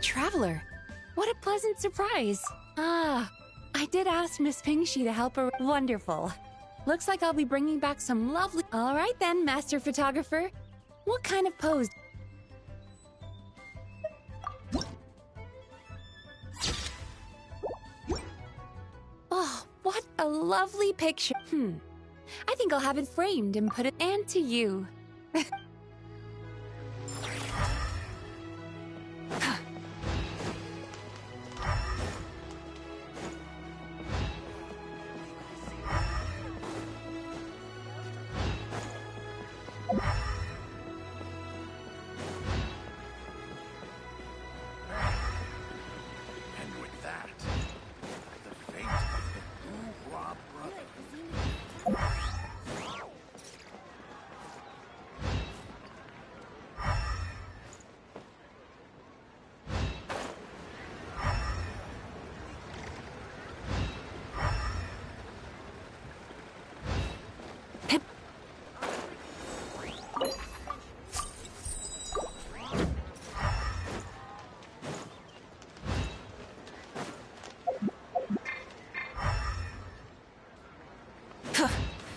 Traveler, what a pleasant surprise. Ah, I did ask Miss Pingxi to help her. Wonderful. Looks like I'll be bringing back some lovely... All right then, Master Photographer. What kind of pose? Oh, what a lovely picture. I think I'll have it framed and put it... And to you.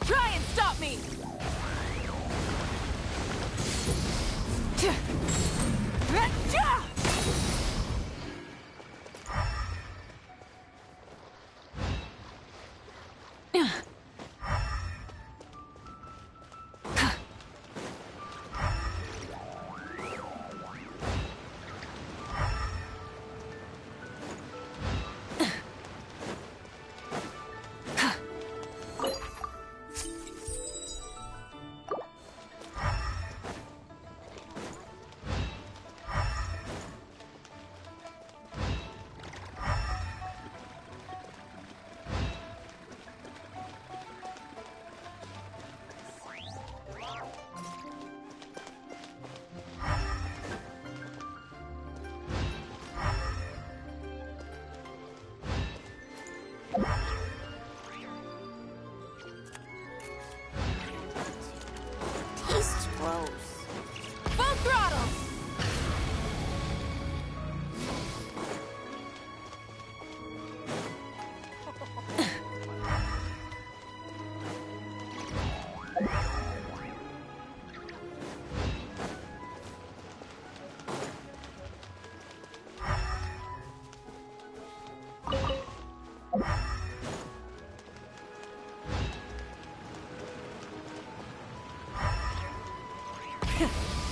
Try and stop me!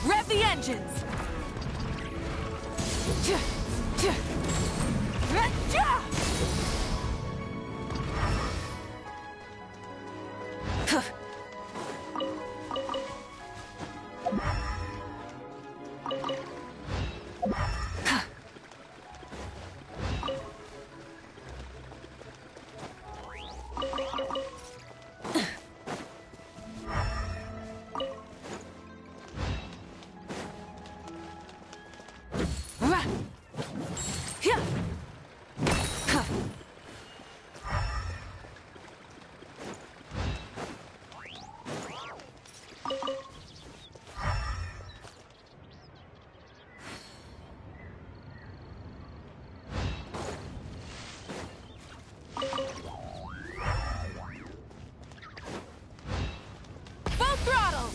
Rev the engines! Full throttle!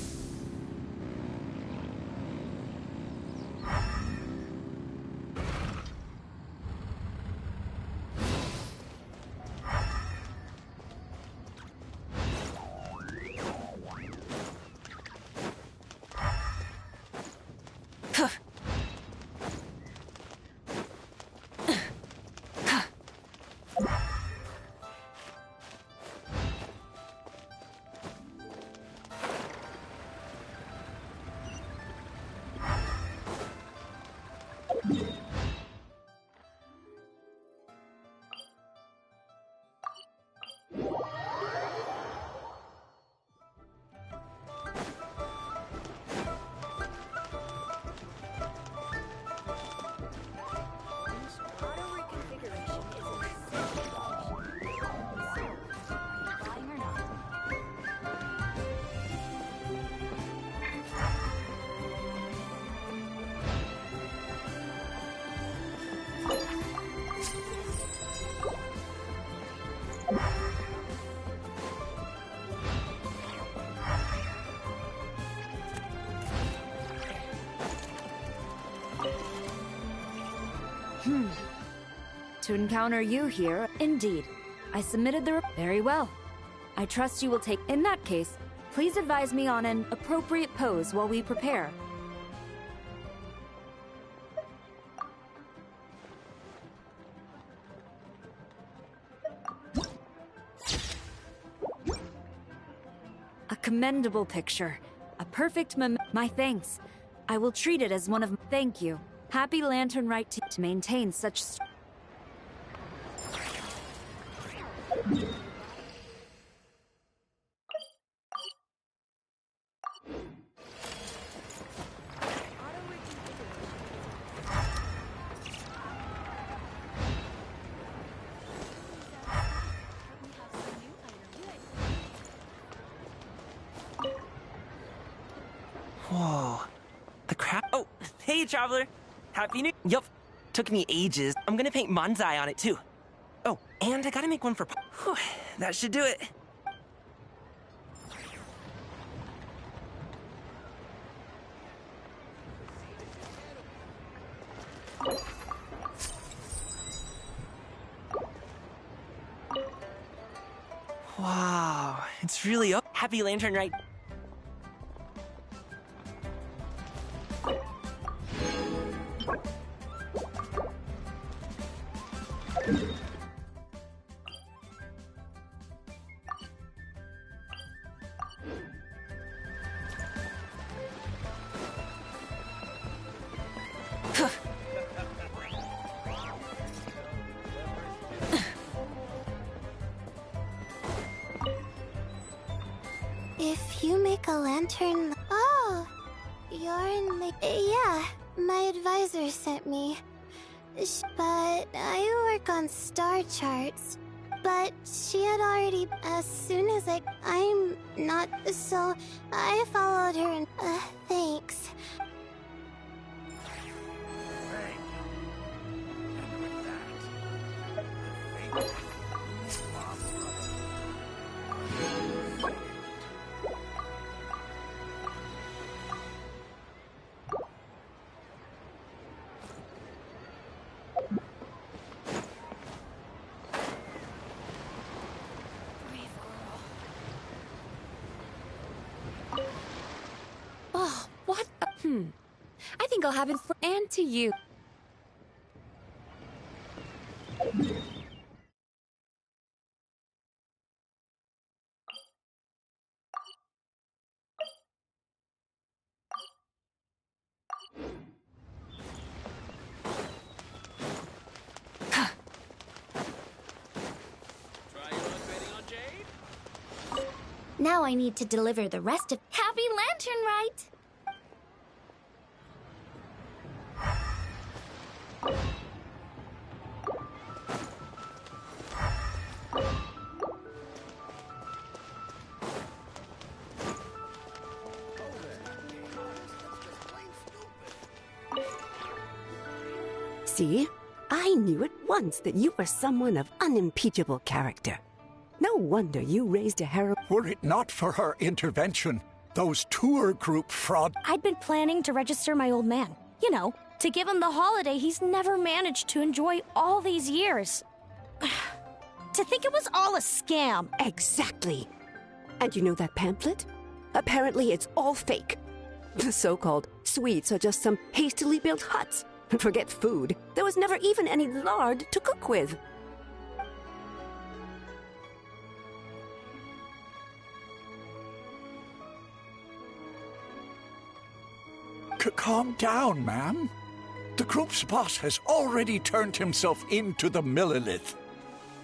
To encounter you here, indeed. I submitted the very well. I trust you will take. In that case, please advise me on an appropriate pose while we prepare. A commendable picture. A perfect my thanks. I will treat it as one of. Thank you. Happy Lantern right to maintain such. Whoa. The crap. Oh, hey, traveler. Happy New. Yup. Took me ages. I'm gonna paint Manzai on it, too. Oh, and I gotta make one for. Whew, that should do it. Wow, it's really up. Happy Lantern, right? If you make a lantern... Oh! You're in the... Yeah, my advisor sent me. But I work on star charts. But she had already... As soon as I'm not... So, I followed her and... Thanks. Oh, what? I think I'll have it for and to you. Now I need to deliver the rest of Happy Lantern Rite! See? I knew at once that you were someone of unimpeachable character. No wonder you raised a heroine. Were it not for her intervention, those tour group fraud... I'd been planning to register my old man. You know, to give him the holiday he's never managed to enjoy all these years. To think it was all a scam. Exactly. And you know that pamphlet? Apparently it's all fake. The so-called sweets are just some hastily built huts. Forget food. There was never even any lard to cook with. Calm down, ma'am. The group's boss has already turned himself into the Millilith.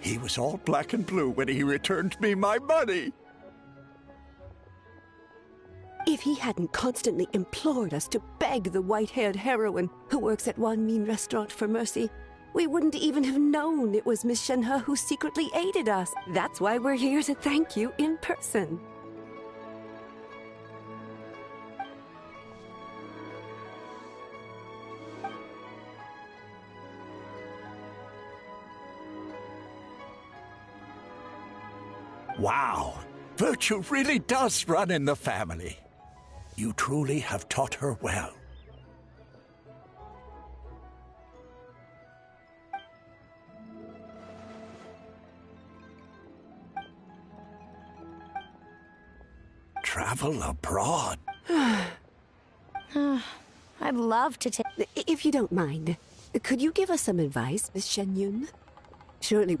He was all black and blue when he returned me my money. If he hadn't constantly implored us to beg the white-haired heroine who works at Wan Min restaurant for mercy, we wouldn't even have known it was Miss Shenhe who secretly aided us. That's why we're here to thank you in person. Wow, virtue really does run in the family. You truly have taught her well. Travel abroad. I'd love to take... If you don't mind, could you give us some advice, Miss Shen Yun? Surely...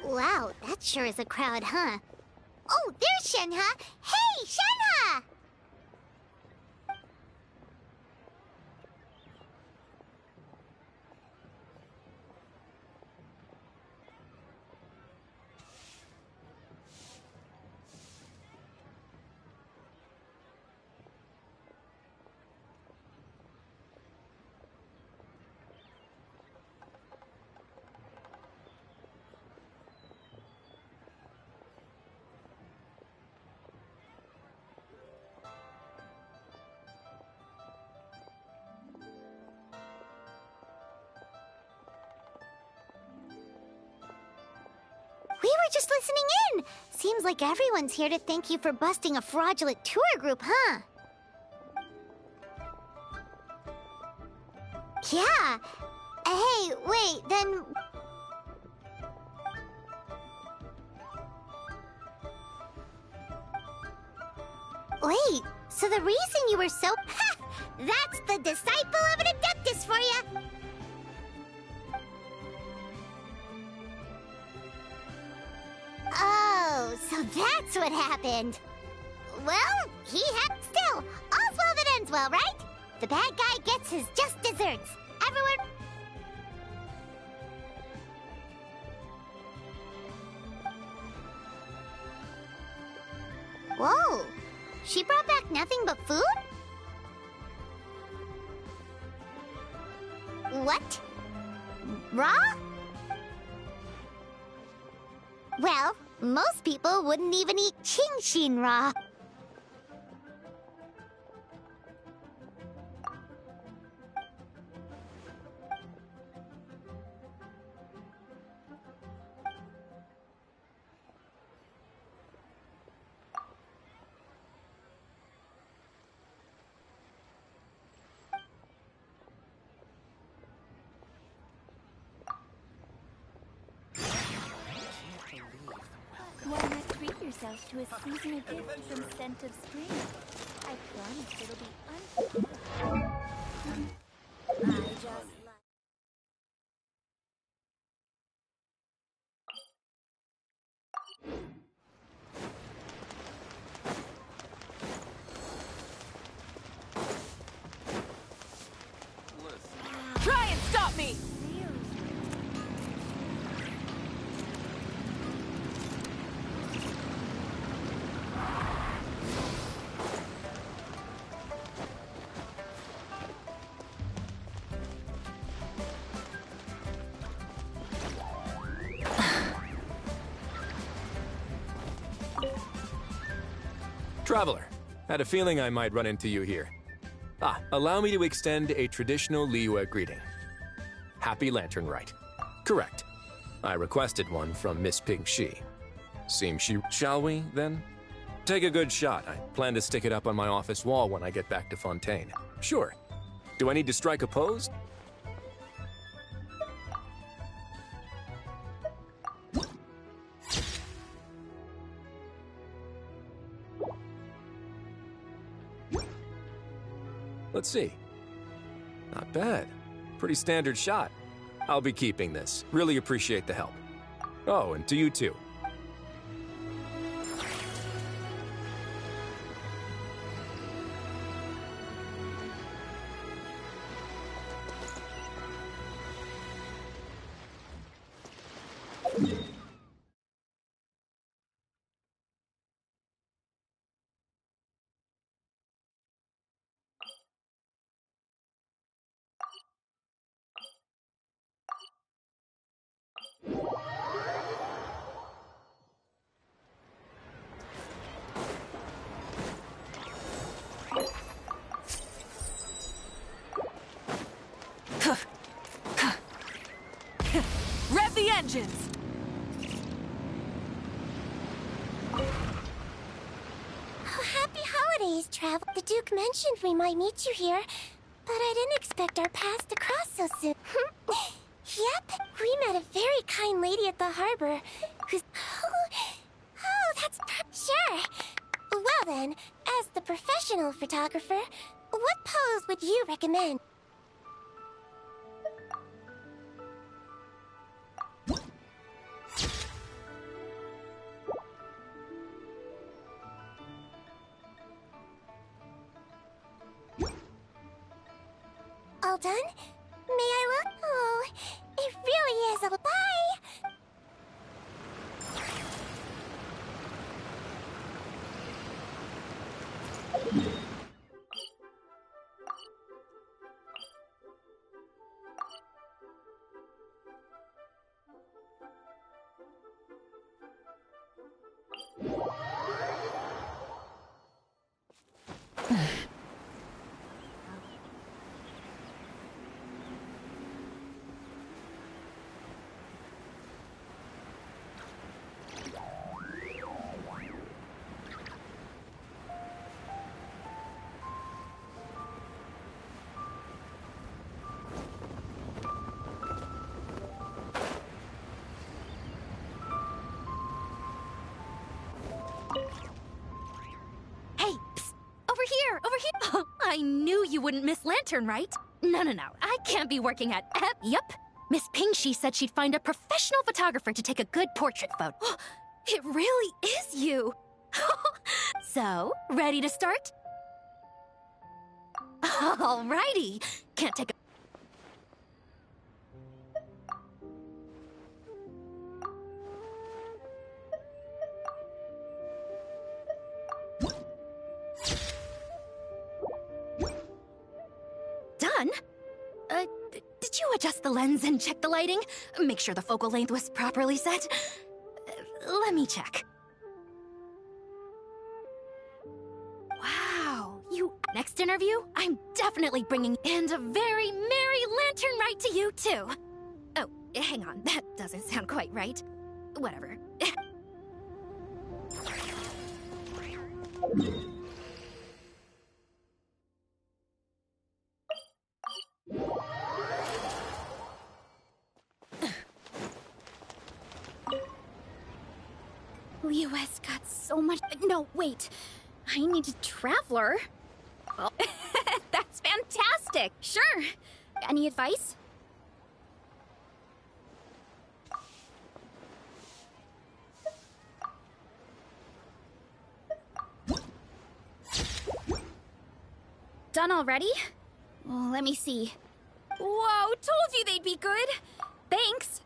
Wow, that sure is a crowd, huh? Oh, there's Shenhe! Hey, Shenhe! We were just listening in! Seems like everyone's here to thank you for busting a fraudulent tour group, huh? Yeah. Hey, wait, then... Wait, so the reason you were so... Ha! That's the disciple of an Adeptus for you! Oh, so that's what happened. Well, still, all's well that ends well, right? The bad guy gets his just desserts. Everyone... Whoa, she brought back nothing but food? What? Raw? Well, most people wouldn't even eat Qingshin raw. Why not treat yourself to a seasonal gift from Scent of Spring. I promise it'll be I just like... Try and stop me! Traveler, had a feeling I might run into you here. Allow me to extend a traditional Liyue greeting. Happy Lantern Rite. Correct. I requested one from Miss Pingxi. Seems she... Shall we, then? Take a good shot. I plan to stick it up on my office wall when I get back to Fontaine. Sure. Do I need to strike a pose? Let's see. Not bad. Pretty standard shot. I'll be keeping this. Really appreciate the help. Oh, and to you too. Rev the engines! Oh, happy holidays, Travel. The Duke mentioned we might meet you here, but I didn't expect our paths to cross so soon. Yep, we met a very kind lady at the harbor who's... Oh, that's... Sure. Well then, as the professional photographer, what pose would you recommend? All done? May I look? Oh, it really is a bye! Over here! I knew you wouldn't miss Lantern, right? No, I can't be working at... Yep. Miss Pingxi said she'd find a professional photographer to take a good portrait photo. It really is you! So, ready to start? Alrighty. Can't take a... Done? Did you adjust the lens and check the lighting? Make sure the focal length was properly set? Let me check. Wow, you... Next interview, I'm definitely bringing in a very merry lantern rite to you, too. Oh, hang on, that doesn't sound quite right. Whatever. Liyue's got so much. No, wait. I need a traveler. Well, that's fantastic. Sure. Any advice? Done already? Well, let me see. Whoa, told you they'd be good. Thanks.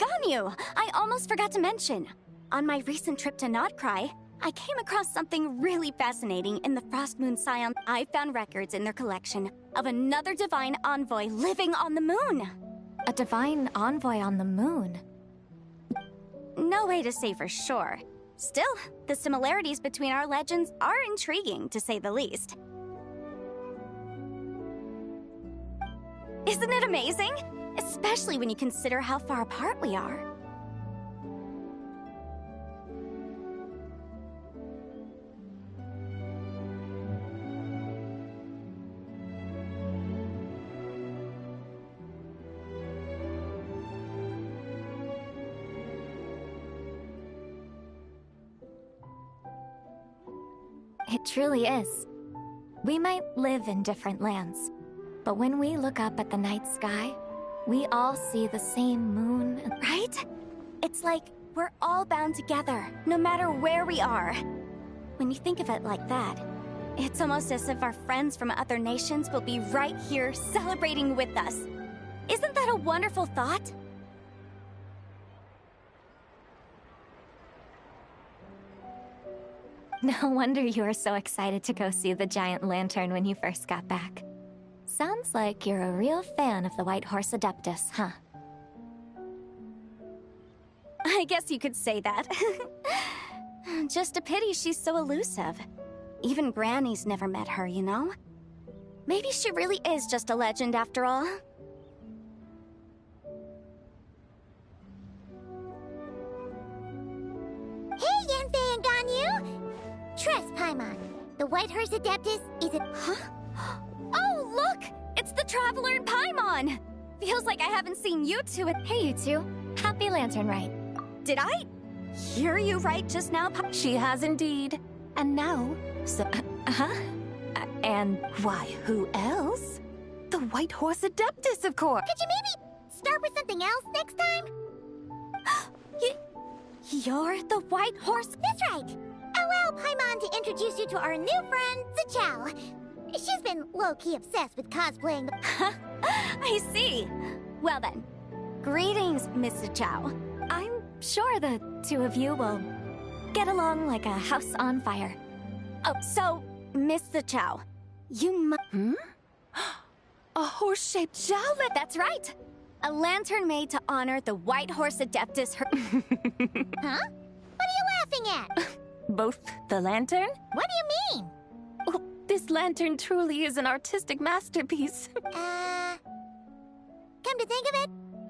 Ganyu! I almost forgot to mention. On my recent trip to Notcry, I came across something really fascinating in the Frost Moon Scion. I found records in their collection of another divine envoy living on the moon. A divine envoy on the moon? No way to say for sure. Still, the similarities between our legends are intriguing, to say the least. Isn't it amazing? Especially when you consider how far apart we are. It truly is. We might live in different lands, but when we look up at the night sky, we all see the same moon, right? It's like we're all bound together, no matter where we are. When you think of it like that, it's almost as if our friends from other nations will be right here celebrating with us. Isn't that a wonderful thought? No wonder you were so excited to go see the giant lantern when you first got back. Sounds like you're a real fan of the White Horse Adeptus, huh? I guess you could say that. Just a pity she's so elusive. Even Granny's never met her, you know? Maybe she really is just a legend after all. Hey, Yanfei and Ganyu! Trust, Paimon. The White Horse Adeptus is a... Huh? Oh, look! It's the Traveler and Paimon! Feels like I haven't seen you two at... Hey, you two. Happy Lantern Rite. Did I hear you right just now, She has indeed. And now, so... And Why, who else? The White Horse Adeptus, of course! Could you maybe start with something else next time? You're the White Horse... That's right! Allow Paimon to introduce you to our new friend, Zichao. She's been low-key obsessed with cosplaying. I see. Well then, greetings, Mr. Chow. I'm sure the two of you will get along like a house on fire. Oh, so, Mr. Chow, you A horse-shaped jowlet! That's right! A lantern made to honor the White Horse Adeptus her- Huh? What are you laughing at? Both the lantern? What do you mean? Oh, this lantern truly is an artistic masterpiece. Come to think of it,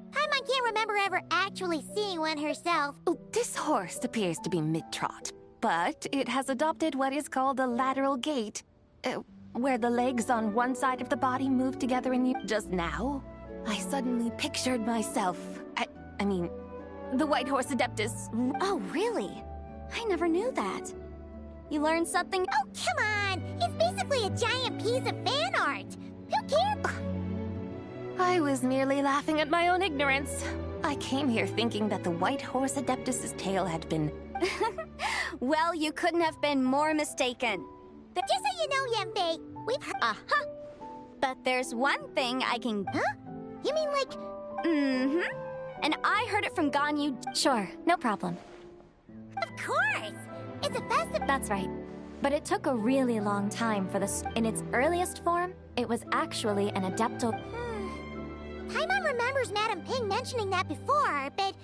Paimon can't remember ever actually seeing one herself. Oh, this horse appears to be mid-trot, but it has adopted what is called a lateral gait, where the legs on one side of the body move together in you. Just now, I suddenly pictured myself. I mean, the White Horse Adeptus. Oh, really? I never knew that. You learned something? Oh, come on! It's basically a giant piece of fan art! Who cares? I was merely laughing at my own ignorance. I came here thinking that the White Horse Adeptus's tale had been... Well, you couldn't have been more mistaken. Just so you know, Yanfei, we've... Uh-huh. But there's one thing I can... Huh? You mean like... Mm-hmm. And I heard it from Ganyu. Sure, no problem. Of course! It's a festive... That's right. But it took a really long time for this. In its earliest form, it was actually an Adeptal... Paimon remembers Madame Ping mentioning that before, but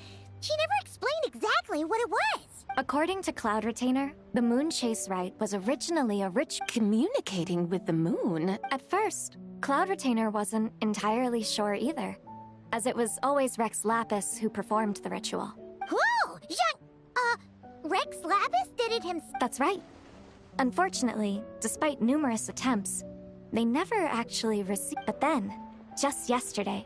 she never explained exactly what it was. According to Cloud Retainer, the Moon Chase Rite was originally a rich... Communicating with the moon? At first, Cloud Retainer wasn't entirely sure either, as it was always Rex Lapis who performed the ritual. Whoa! Rex Lapis did it himself? That's right. Unfortunately, despite numerous attempts, they never actually received... But then, just yesterday,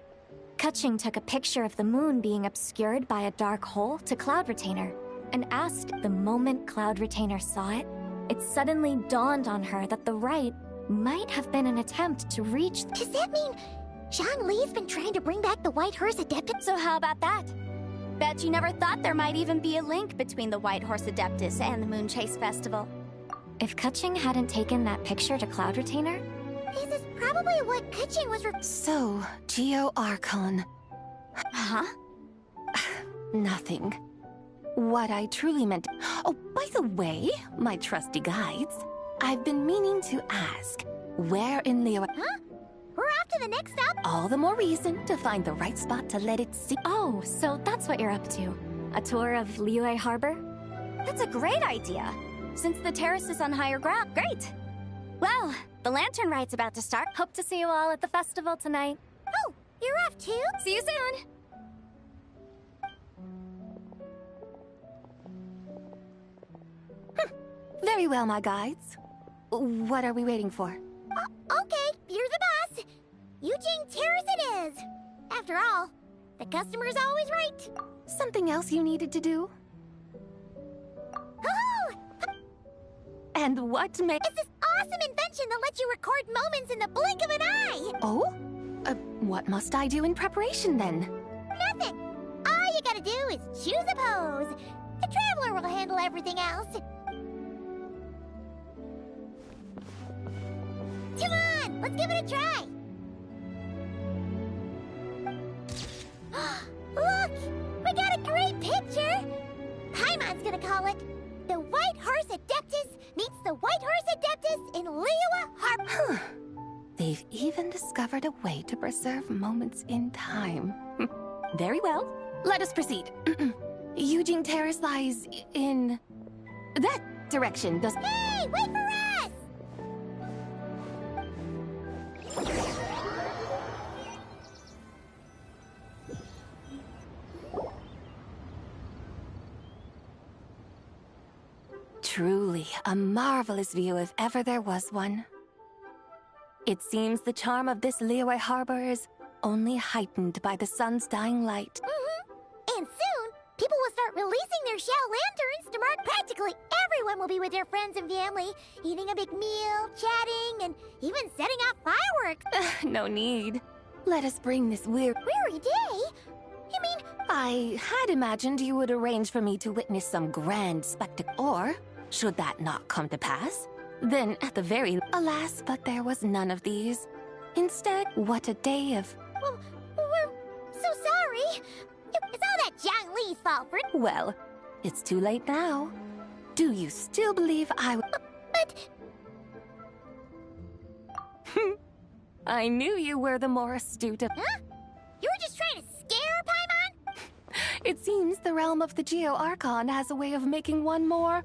Kutching took a picture of the moon being obscured by a dark hole to Cloud Retainer, and asked the moment Cloud Retainer saw it, it suddenly dawned on her that the rite might have been an attempt to reach... Does that mean Zhongli's been trying to bring back the White Horse Adeptus? So how about that? Bet you never thought there might even be a link between the White Horse Adeptus and the Moon Chase Festival. If Kutching hadn't taken that picture to Cloud Retainer... This is probably what Kutching was So, Geo Archon. Huh? Nothing. What I truly meant... Oh, by the way, my trusty guides, I've been meaning to ask, where in Liyue... Huh? We're off to the next stop? All the more reason to find the right spot to let it see... Oh, so that's what you're up to. A tour of Liyue Harbor? That's a great idea. Since the terrace is on higher ground, great. Well, the lantern ride's about to start. Hope to see you all at the festival tonight. Oh, you're off too? See you soon! Very well, my guides. What are we waiting for? Okay, you're the boss. Eugene Terrace it is. After all, the customer's always right. Something else you needed to do? Oh! And what may... It's this awesome invention that lets you record moments in the blink of an eye! Oh? What must I do in preparation, then? Nothing! All you gotta do is choose a pose. The Traveler will handle everything else. Come on, let's give it a try! Look! We got a great picture! Paimon's gonna call it The White Horse Adeptus Meets the White Horse Adeptus in Liyue Harbor. They've even discovered a way to preserve moments in time. Very well. Let us proceed. Eugene Terrace lies in... that direction, does... Hey, wait for us! Truly, a marvelous view if ever there was one. It seems the charm of this Liyue Harbor is only heightened by the sun's dying light. And soon, people will start releasing their shell lanterns to mark practically everyone will be with their friends and family, eating a big meal, chatting, and even setting off fireworks. No need. Let us bring this Weary day? You mean... I had imagined you would arrange for me to witness some grand spectacle. Or, should that not come to pass, then at the very... Alas, but there was none of these. Instead, what a day of... Well, we're so sorry. It's all that Jiang Li's fault for... Well, it's too late now. Do you still believe I... But... I knew you were the more astute of... Huh? You were just trying to scare Paimon? It seems the realm of the Geo Archon has a way of making one more...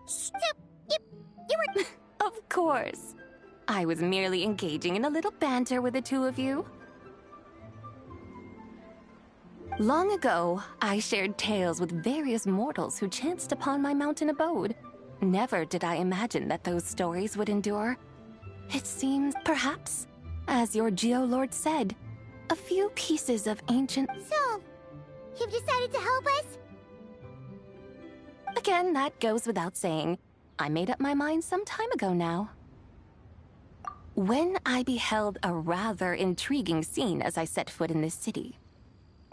So, you were... Of course. I was merely engaging in a little banter with the two of you. Long ago, I shared tales with various mortals who chanced upon my mountain abode. Never did I imagine that those stories would endure. It seems, perhaps, as your Geolord said, a few pieces of ancient... So, you've decided to help us? Again, that goes without saying. I made up my mind some time ago now. When I beheld a rather intriguing scene as I set foot in this city,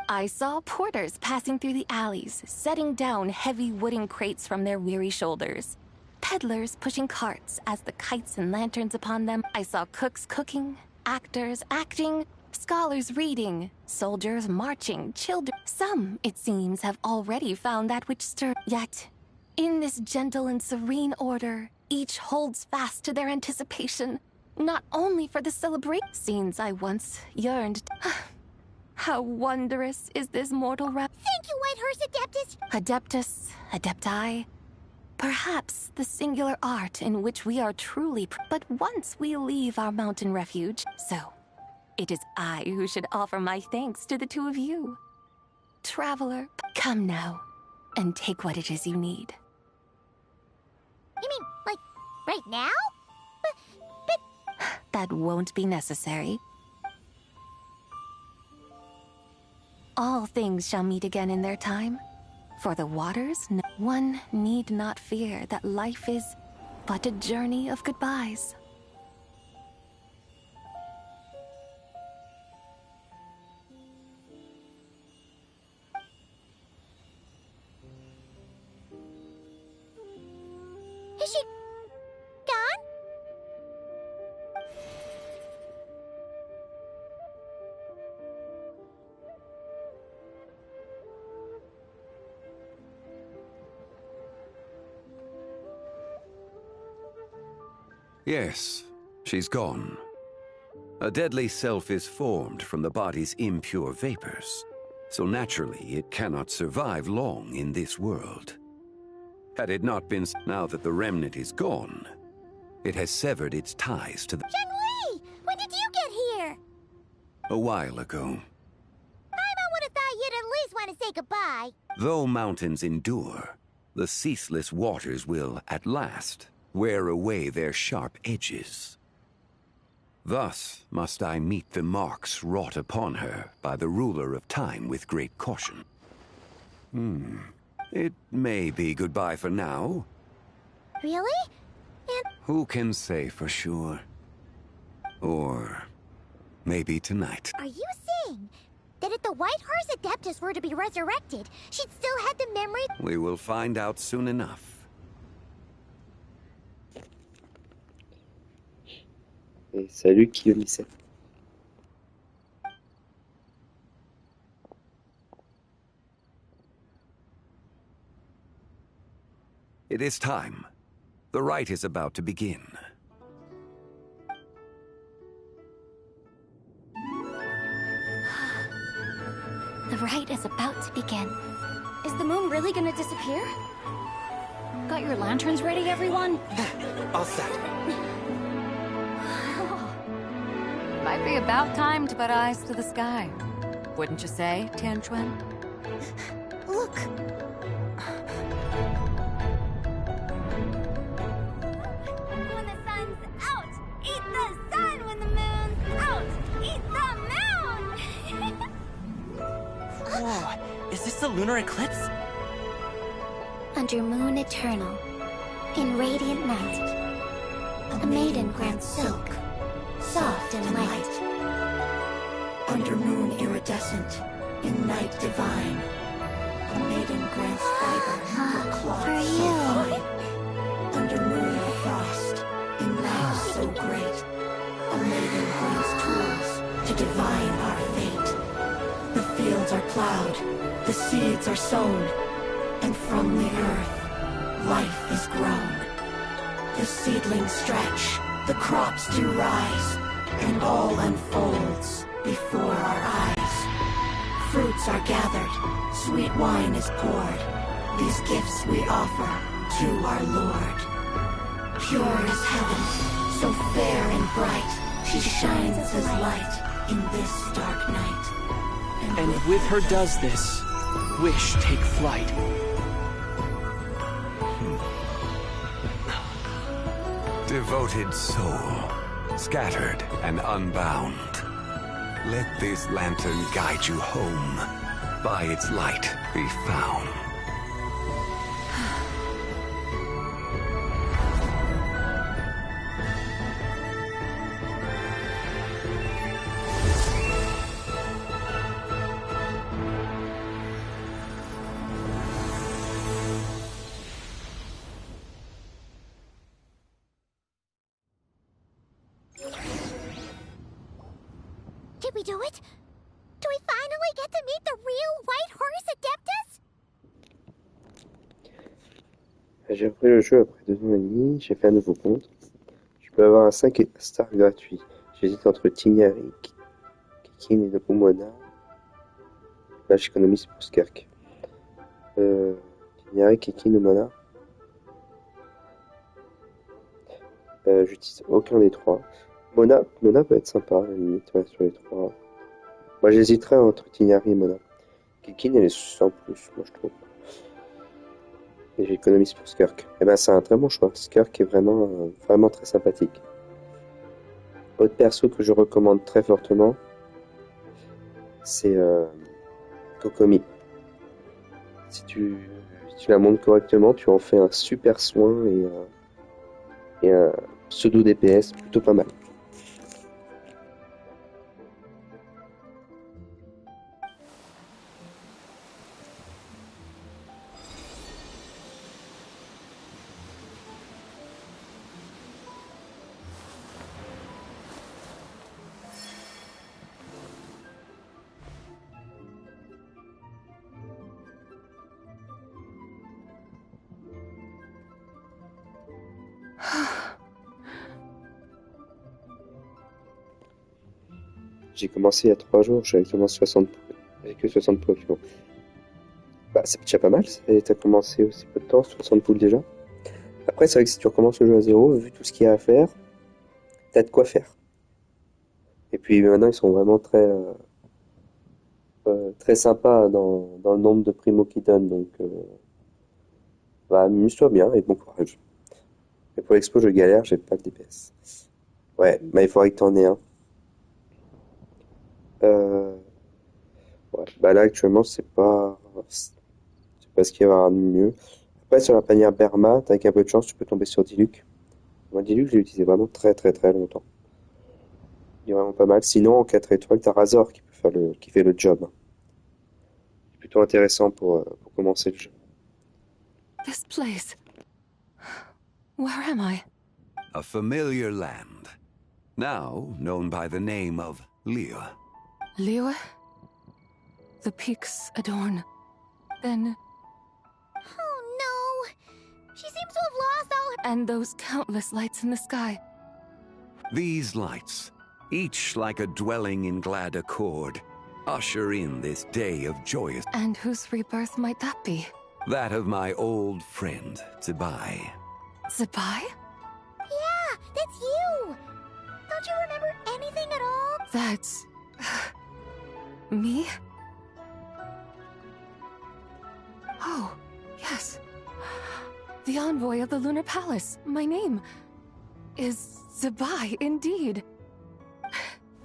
I saw porters passing through the alleys, setting down heavy wooden crates from their weary shoulders. Peddlers pushing carts as the kites and lanterns upon them. I saw cooks cooking, actors acting, scholars reading, soldiers marching, children. Some, it seems, have already found that which stirred. Yet, in this gentle and serene order, each holds fast to their anticipation, not only for the celebration scenes I once yearned. How wondrous is this mortal realm. Thank you, White Horse Adeptus. Adeptus, Adepti. Perhaps the singular art in which we are truly... But once we leave our mountain refuge, so it is I who should offer my thanks to the two of you. Traveler, come now, and take what it is you need. You mean, like, right now? But... That won't be necessary. All things shall meet again in their time. For the waters, one need not fear that life is but a journey of goodbyes. Is she... gone? Yes, she's gone. A deadly self is formed from the body's impure vapors, so naturally it cannot survive long in this world. Had it not been now that the remnant is gone, it has severed its ties to the... Shenhui! When did you get here? A while ago. I would have thought you'd at least want to say goodbye. Though mountains endure, the ceaseless waters will, at last, wear away their sharp edges. Thus must I meet the marks wrought upon her by the ruler of time with great caution. It may be goodbye for now. Really? And Who can say for sure? Or maybe tonight. are you saying that if the White Horse Adeptus were to be resurrected, she'd still have the memory? We will find out soon enough. Et salut Kionicet. It is time. The rite is about to begin. The rite is about to begin. Is the moon really gonna disappear? Got your lanterns ready, everyone? All set. Might be about time to put eyes to the sky. Wouldn't you say, Tianchuan? Look! When the sun's out, eat the sun. When the moon's out, eat the moon! Whoa, is this the lunar eclipse? Under moon eternal, in radiant night, a maiden grants silk, soft and light. Under moon iridescent, in night divine, a maiden grants fiber, a cloth for so fine. Under moon of frost, in night so great, a maiden grants tools to divine our fate. The fields are plowed, the seeds are sown, and from the earth, life is grown. The seedlings stretch, the crops do rise, and all unfolds before our eyes. Fruits are gathered, sweet wine is poured. These gifts we offer to our Lord. Pure as heaven, so fair and bright, she shines as light in this dark night. And with her does this, wish take flight. Devoted soul, scattered and unbound. Let this lantern guide you home. By its light be found. Did we do it? Do we finally get to meet the real White Horse Adeptus? J'ai repris le jeu après 2 ans et demi, j'ai fait un nouveau compte. Je peux avoir un 5 stars gratuit. J'hésite entre Tignari, Kikin et Umona. Là, j'économise pour Skerk. Tignari, Kikin, Umona. J'utilise aucun des trois. Mona peut être sympa, à la limite, ouais, sur les trois. Moi, j'hésiterais entre Tignari et Mona. Kikin, elle est sans plus, moi, je trouve. Et j'économise pour Skirk. Et ben, c'est un très bon choix. Skirk est vraiment très sympathique. Autre perso que je recommande très fortement, c'est Kokomi. Si tu la montes correctement, tu en fais un super soin et un pseudo DPS plutôt pas mal. J'ai commencé il y a 3 jours, j'ai actuellement 60 poules. Avec que 60 poules actuellement. Bah, c'est déjà pas mal, t'as commencé aussi peu de temps, 60 poules déjà. Après, c'est vrai que si tu recommences le jeu à zéro, vu tout ce qu'il y a à faire, t'as de quoi faire. Et puis maintenant, ils sont vraiment très sympas dans le nombre de primos qu'ils donnent, donc bah, amuse-toi bien et bon courage. Mais pour l'expo, je galère, j'ai pas de DPS. Ouais, bah il faudrait que t'en aies un. Euh, ouais, bah là actuellement, c'est pas ce qu'il y aura de mieux. Après, sur la panière Berma, avec un peu de chance, tu peux tomber sur Diluc. Moi, Diluc, je l'ai utilisé vraiment très longtemps. Il est vraiment pas mal. Sinon, en 4 étoiles, t'as Razor qui fait le job. C'est plutôt intéressant pour commencer le jeu. This place. Where am I? A familiar land, now known by the name of Liyue. Liyue? The peaks adorn. Then... Oh no! She seems to have lost all her— And those countless lights in the sky. These lights, each like a dwelling in glad accord, usher in this day of joyous... And whose rebirth might that be? That of my old friend, Zibai. Zibai? Yeah, that's you! Don't you remember anything at all? That's... me? Oh, yes. The envoy of the Lunar Palace. My name is Zibai, indeed.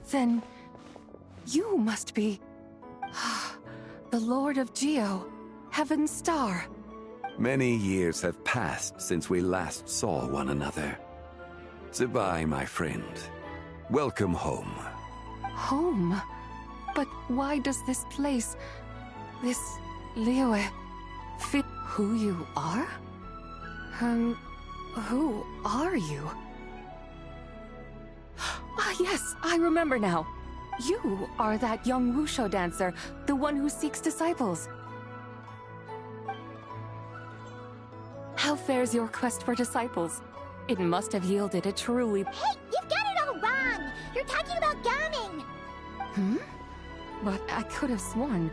Then you must be the Lord of Geo, Heaven's Star. Many years have passed since we last saw one another. Zibai, my friend. Welcome home. Home? But why does this place, this Liyue, fit who you are? Who are you? Ah, yes, I remember now. You are that young Wushu dancer, the one who seeks disciples. How fares your quest for disciples? It must have yielded a truly... Hey, you've got it all wrong! You're talking about gaming! Hmm? But I could have sworn...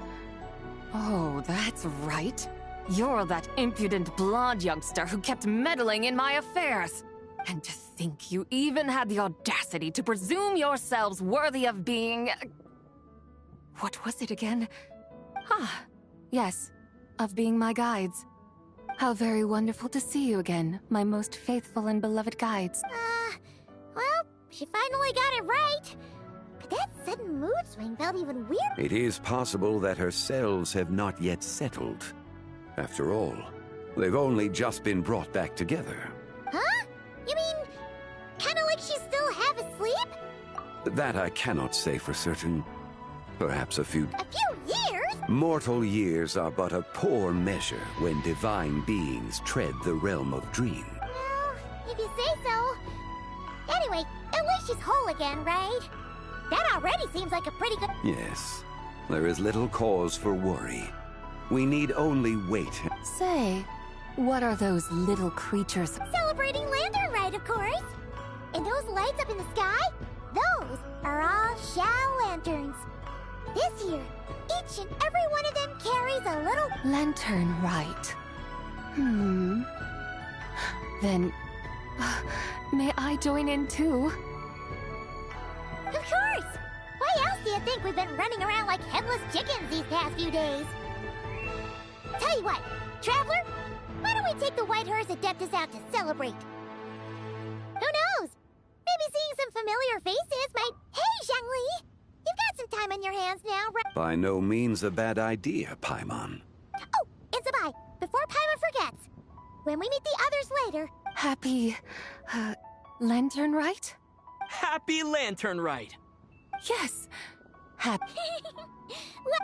Oh, that's right. You're that impudent blonde youngster who kept meddling in my affairs. And to think you even had the audacity to presume yourselves worthy of being... What was it again? Ah, yes, of being my guides. How very wonderful to see you again, my most faithful and beloved guides. Well, she finally got it right. But that sudden mood swing felt even weird. It is possible that her cells have not yet settled. After all, they've only just been brought back together. Huh? You mean, kinda like she's still half asleep? That I cannot say for certain. Perhaps a few years? Mortal years are but a poor measure when divine beings tread the realm of dream. Well, if you say so. Anyway, at least she's whole again, right? That already seems like a pretty good... Yes, there is little cause for worry. We need only wait. Say, what are those little creatures? Celebrating Lantern Rite, of course. And those lights up in the sky? Those are all Shao lanterns. This year, each and every one of them carries a little... Lantern Rite. Then, may I join in too? Of course! Why else do you think we've been running around like headless chickens these past few days? Tell you what, Traveler, why don't we take the White Hearse Adeptus out to celebrate? Who knows? Maybe seeing some familiar faces might... Hey, Zhangli! You've got some time on your hands now, right? By no means a bad idea, Paimon. Oh, and Zibai, before Paimon forgets, when we meet the others later... Happy... Lantern Rite? Happy Lantern Rite! Yes! Happy... What?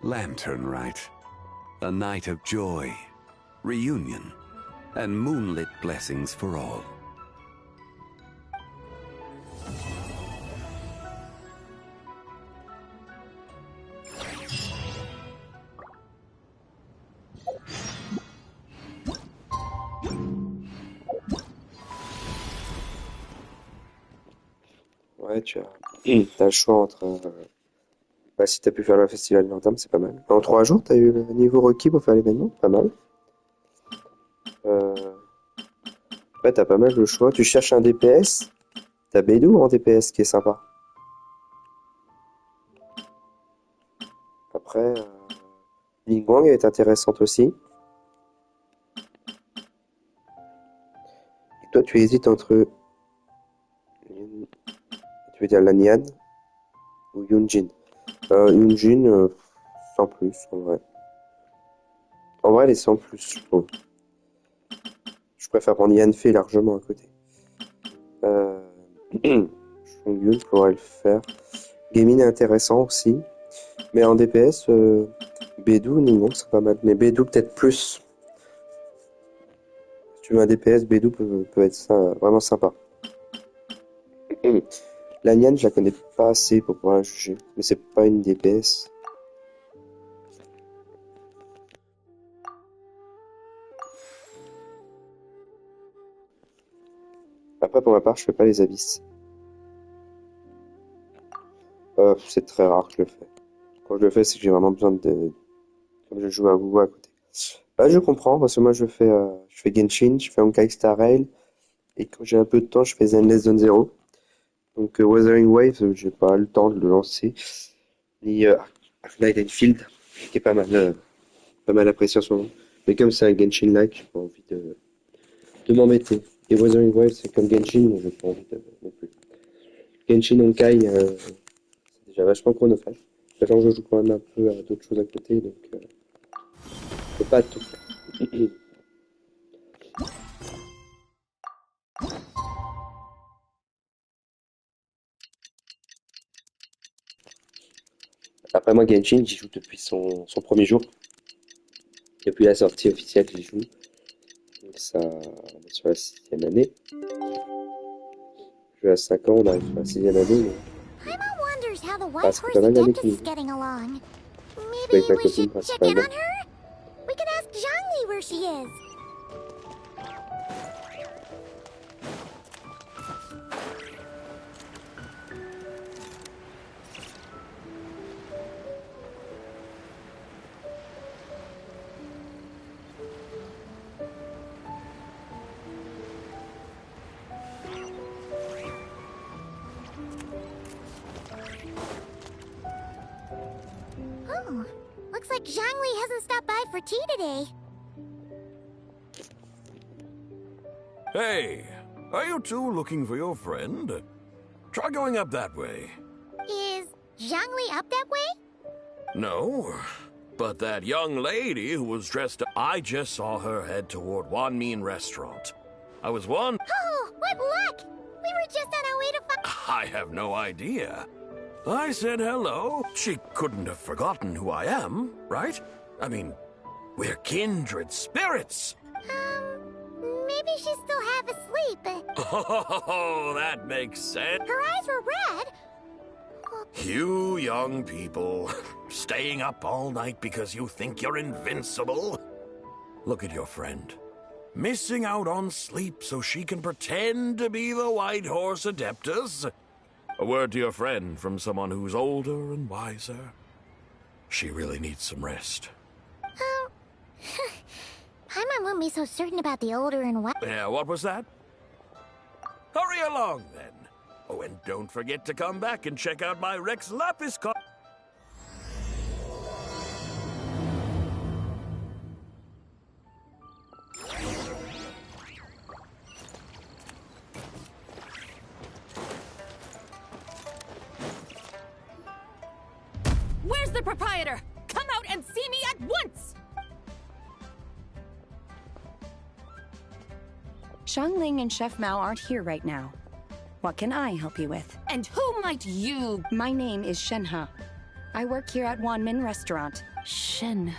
Lantern Rite. A night of joy, reunion, and moonlit blessings for all. Ouais, t'as le choix entre... Bah, si t'as pu faire le festival Nordam, c'est pas mal. En 3 jours, t'as eu le niveau requis pour faire l'événement, pas mal. Ouais, t'as pas mal de choix. Tu cherches un DPS, t'as Bédou en DPS qui est sympa. Après, Lingwang est intéressante aussi. Et toi, tu hésites entre... Tu veux dire Lanyan ou Yunjin? Yunjin, sans plus, en vrai. En vrai, elle est sans plus, je trouve. Je préfère prendre Yanfei largement à côté. Yun pourrait le faire. Gaming est intéressant aussi. Mais en DPS, Bédou, Ningong, c'est pas mal. Mais Bédou peut-être plus. Si tu veux un DPS, Bédou peut être vraiment sympa. La Nian, je la connais pas assez pour pouvoir la juger. Mais c'est pas une DPS. Après, pour ma part, je fais pas les abysses. C'est très rare que je le fais. Quand je le fais, c'est que j'ai vraiment besoin de... Comme je joue à WoW à côté. Là, je comprends, parce que moi, je fais Genshin, je fais Honkai Star Rail, et quand j'ai un peu de temps, je fais Zenless Zone Zero. Donc, Wuthering Waves, j'ai pas le temps de le lancer. Ni Night and Field, qui est pas mal apprécié en ce moment. Mais comme c'est un Genshin-like, j'ai pas envie de m'embêter. Et Wuthering Waves, c'est comme Genshin, donc j'ai pas envie de non plus. Genshin Honkai, c'est déjà vachement chronophage. Sachant que je joue quand même un peu à d'autres choses à côté, donc je peux pas tout faire. Après moi, Genshin, j'y joue depuis son premier jour. Depuis la sortie officielle, j'y joue. Donc ça, on est sur la 6e année. Je joue à 5 ans, on arrive sur la 6e année. Ah, ça fait pas mal d'années qu'il joue. Je joue avec ma copine principalement. We could ask Zhangli where she is. Oh, looks like Zhangli hasn't stopped by for tea today. Hey, are you two looking for your friend? Try going up that way. Is Zhangli up that way? No, but that young lady who was dressed up, I just saw her head toward Wanmin Restaurant. I was one. Oh, what luck! We were just on our way to I have no idea. I said hello. She couldn't have forgotten who I am, right? I mean, we're kindred spirits. Maybe she's still half asleep. Oh, that makes sense. Her eyes were red. You young people, staying up all night because you think you're invincible. Look at your friend. Missing out on sleep so she can pretend to be the White Horse Adeptus. A word to your friend from someone who's older and wiser. She really needs some rest. Paimon won't be so certain about the older and what. Yeah, what was that? Hurry along, then. Oh, and don't forget to come back and check out my Rex Lapis car. Where's the proprietor? Come out and see me at once! Xiangling and Chef Mao aren't here right now. What can I help you with? And who might you... My name is Shenhe. I work here at Wanmin Restaurant. Shenhe.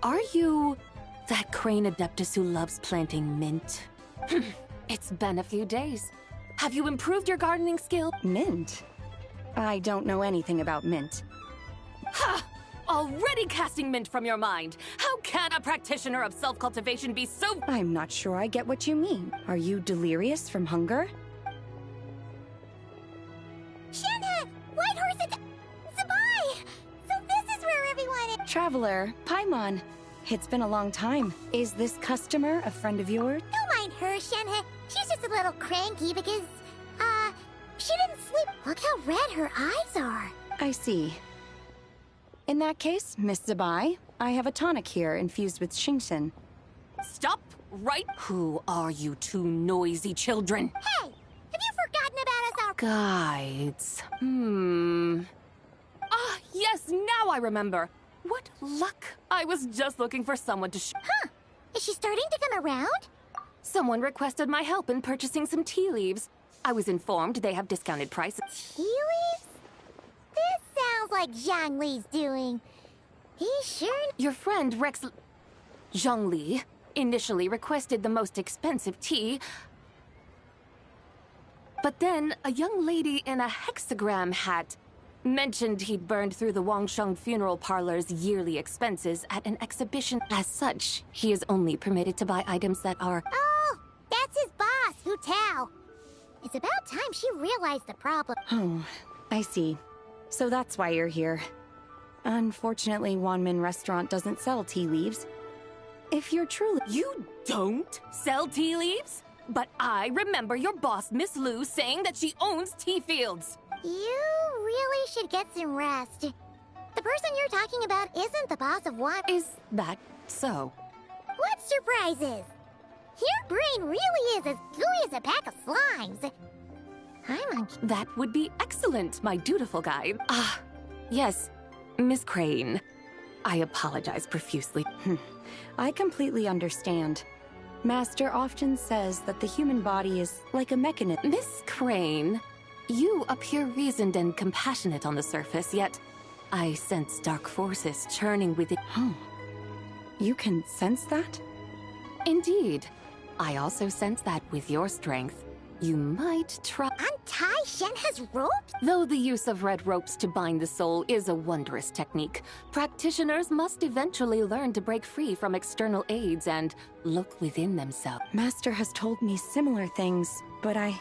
Are you that crane adeptus who loves planting mint? It's been a few days. Have you improved your gardening skill? Mint? I don't know anything about mint. Ha! already casting mint from your mind. How can a practitioner of self-cultivation be so— I'm not sure I get what you mean. Are you delirious from hunger? Shenhe! Whitehorse and Zabai! So this is where everyone is— Traveler, Paimon. It's been a long time. Is this customer a friend of yours? Don't mind her, Shenhe. She's just a little cranky because, she didn't sleep. Look how red her eyes are. I see. In that case, Miss Zabai, I have a tonic here infused with Shingshin. Stop right— Who are you two noisy children? Hey! Have you forgotten about us, our— Guides. Ah, yes, now I remember. What luck. I was just looking for someone to Huh. Is she starting to come around? Someone requested my help in purchasing some tea leaves. I was informed they have discounted prices. Tea leaves? This sounds like Zhongli's doing. He sure— Your friend Rex Zhongli initially requested the most expensive tea, but then a young lady in a hexagram hat mentioned he'd burned through the Wangsheng funeral parlor's yearly expenses at an exhibition. As such, he is only permitted to buy items that are— Oh, that's his boss, Hu Tao. It's about time she realized the problem. Oh, I see. So that's why you're here. Unfortunately, Wanmin Restaurant doesn't sell tea leaves. If you're truly— You don't sell tea leaves? But I remember your boss, Miss Lu, saying that she owns tea fields. You really should get some rest. The person you're talking about isn't the boss of Wan— Is that so? What surprises? Your brain really is as gooey as a pack of slimes. That would be excellent, my dutiful guide. Ah, yes, Miss Crane. I apologize profusely. I completely understand. Master often says that the human body is like a mechanism. Miss Crane, you appear reasoned and compassionate on the surface, yet I sense dark forces churning within— Oh, you can sense that? Indeed. I also sense that with your strength, you might try— Untie Shenhe's ropes? Though the use of red ropes to bind the soul is a wondrous technique, practitioners must eventually learn to break free from external aids and look within themselves. Master has told me similar things, but I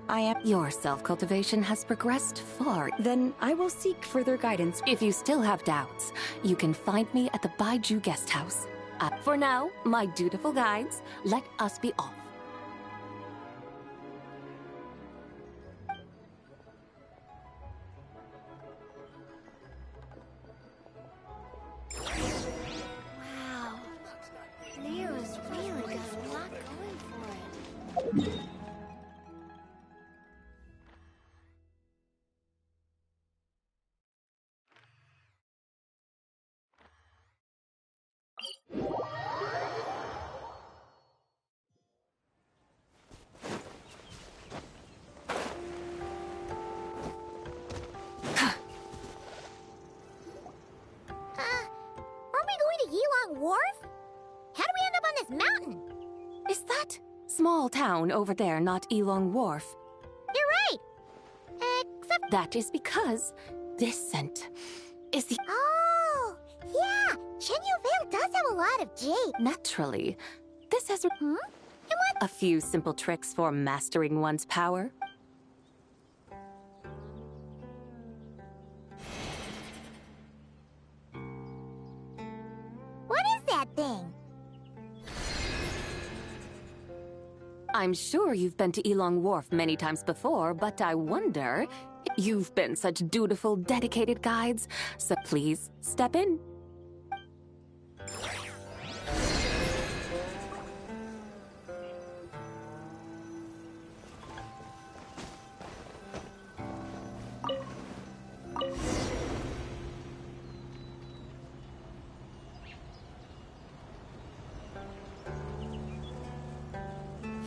am— Your self-cultivation has progressed far. Then I will seek further guidance. If you still have doubts, you can find me at the Baiju Guest House. For now, my dutiful guides, let us be off. Wow. Nero's really got a lot going for it. Aren't we going to Yilong Wharf? How do we end up on this mountain? Is that small town over there not Elong Wharf? You're right. Except— That is because this scent is the— Oh, yeah. Shenyu Vale does have a lot of jade. Naturally. This has— And what— a few simple tricks for mastering one's power. What is that thing? I'm sure you've been to Elong Wharf many times before, but I wonder— You've been such dutiful, dedicated guides, so please step in.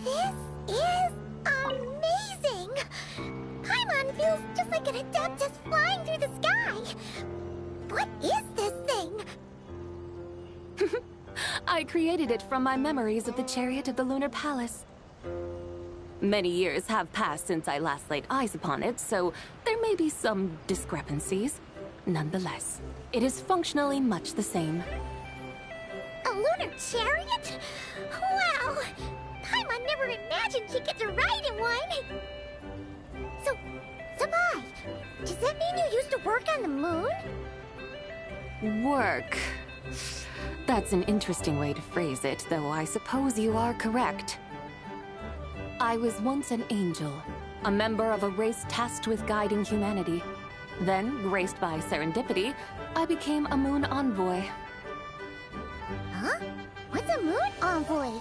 This is amazing! Paimon feels just like an Adeptus flying through the sky! What is this thing? I created it from my memories of the chariot of the Lunar Palace. Many years have passed since I last laid eyes upon it, so there may be some discrepancies. Nonetheless, it is functionally much the same. A lunar chariot? Wow! Paimon never imagined she'd get to ride in one! So, Sabai, does that mean you used to work on the moon? Work. That's an interesting way to phrase it, though I suppose you are correct. I was once an angel, a member of a race tasked with guiding humanity. Then, graced by serendipity, I became a moon envoy. Huh? What's a moon envoy?